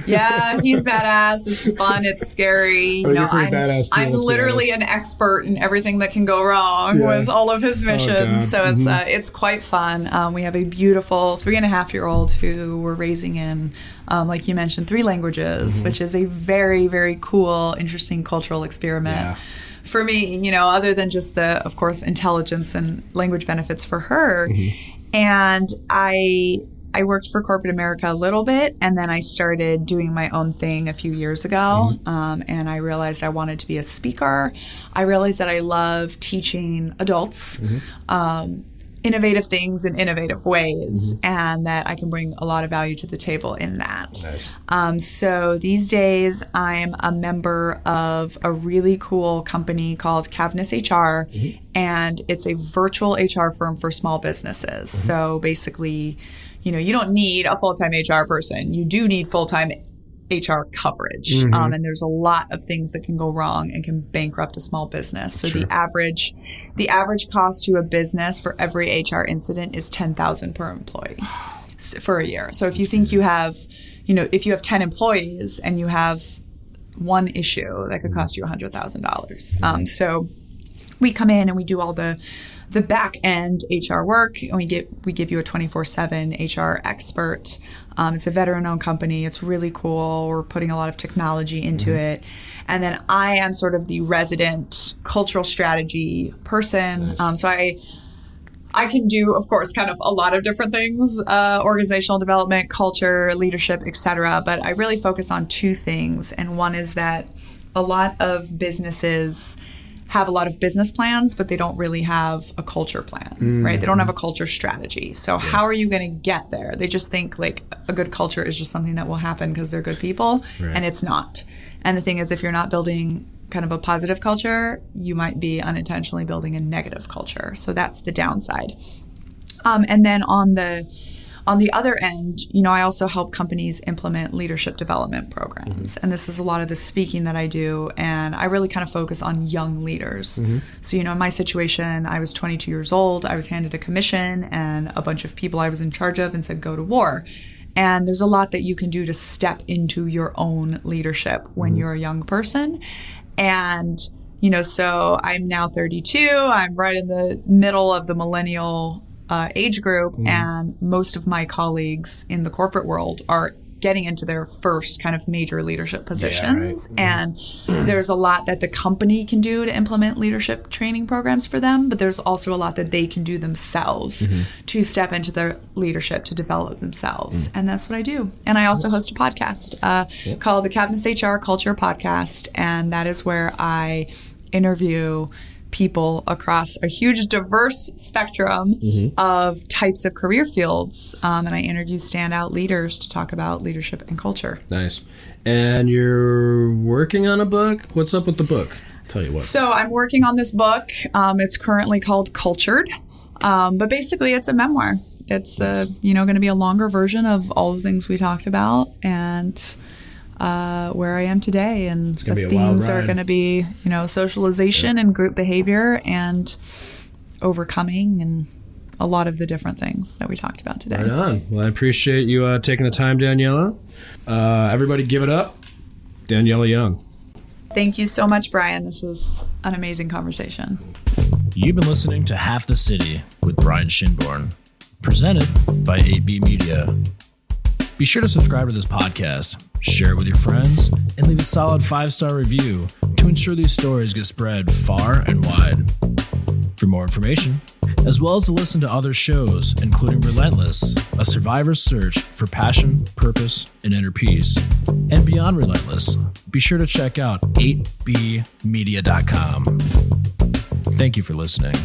yeah, he's badass. It's fun. It's scary. You're pretty badass too, I'm let's be literally honest. an expert in everything that can go wrong with all of his missions. God. So it's quite fun. We have a beautiful 3.5-year-old who we're raising in, like you mentioned, 3 languages, which is a very, very cool, interesting cultural experiment. Yeah. For me, other than just the, of course, intelligence and language benefits for her. And I worked for corporate America a little bit, and then I started doing my own thing a few years ago, and I realized I wanted to be a speaker. I realized that I love teaching adults innovative things in innovative ways, and that I can bring a lot of value to the table in that. Nice. So these days, I'm a member of a really cool company called Cavness HR, and it's a virtual HR firm for small businesses. So basically, you don't need a full-time HR person. You do need full-time HR coverage. And there's a lot of things that can go wrong and can bankrupt a small business. So the average cost to a business for every HR incident is $10,000 per employee for a year. So if you think you have, if you have 10 employees and you have one issue, that could cost you $100,000. So we come in and we do all the back end HR work, and we give you a 24/7 HR expert. It's a veteran-owned company. It's really cool. We're putting a lot of technology into it. And then I am sort of the resident cultural strategy person. Nice. So I can do, of course, kind of a lot of different things, organizational development, culture, leadership, etc. But I really focus on 2 things. And one is that a lot of businesses have a lot of business plans, but they don't really have a culture plan, right? They don't have a culture strategy. So how are you going to get there? They just think like a good culture is just something that will happen because they're good people, and it's not. And the thing is, if you're not building kind of a positive culture, you might be unintentionally building a negative culture. So that's the downside. And then on the other end, I also help companies implement leadership development programs. And this is a lot of the speaking that I do. And I really kind of focus on young leaders. So, in my situation, I was 22 years old. I was handed a commission and a bunch of people I was in charge of and said, go to war. And there's a lot that you can do to step into your own leadership when you're a young person. And, so I'm now 32. I'm right in the middle of the millennial age group, and most of my colleagues in the corporate world are getting into their first kind of major leadership positions. And there's a lot that the company can do to implement leadership training programs for them, but there's also a lot that they can do themselves to step into their leadership, to develop themselves. And that's what I do. And I also host a podcast called the Cavness HR Culture Podcast, and that is where I interview people across a huge diverse spectrum of types of career fields. And I interview standout leaders to talk about leadership and culture. Nice. And you're working on a book? What's up with the book? Tell you what. So I'm working on this book. It's currently called Cultured. But basically it's a memoir. It's going to be a longer version of all the things we talked about, and where I am today, and the themes are going to be, socialization and group behavior and overcoming and a lot of the different things that we talked about today. Right on. Well, I appreciate you taking the time, Daniella. Everybody give it up. Daniella Young. Thank you so much, Brian. This was an amazing conversation. You've been listening to Half the City with Brian Shinborn, presented by 8B Media. Be sure to subscribe to this podcast, share it with your friends, and leave a solid 5-star review to ensure these stories get spread far and wide. For more information, as well as to listen to other shows, including Relentless, a survivor's search for passion, purpose, and inner peace, and Beyond Relentless, be sure to check out 8bmedia.com. Thank you for listening.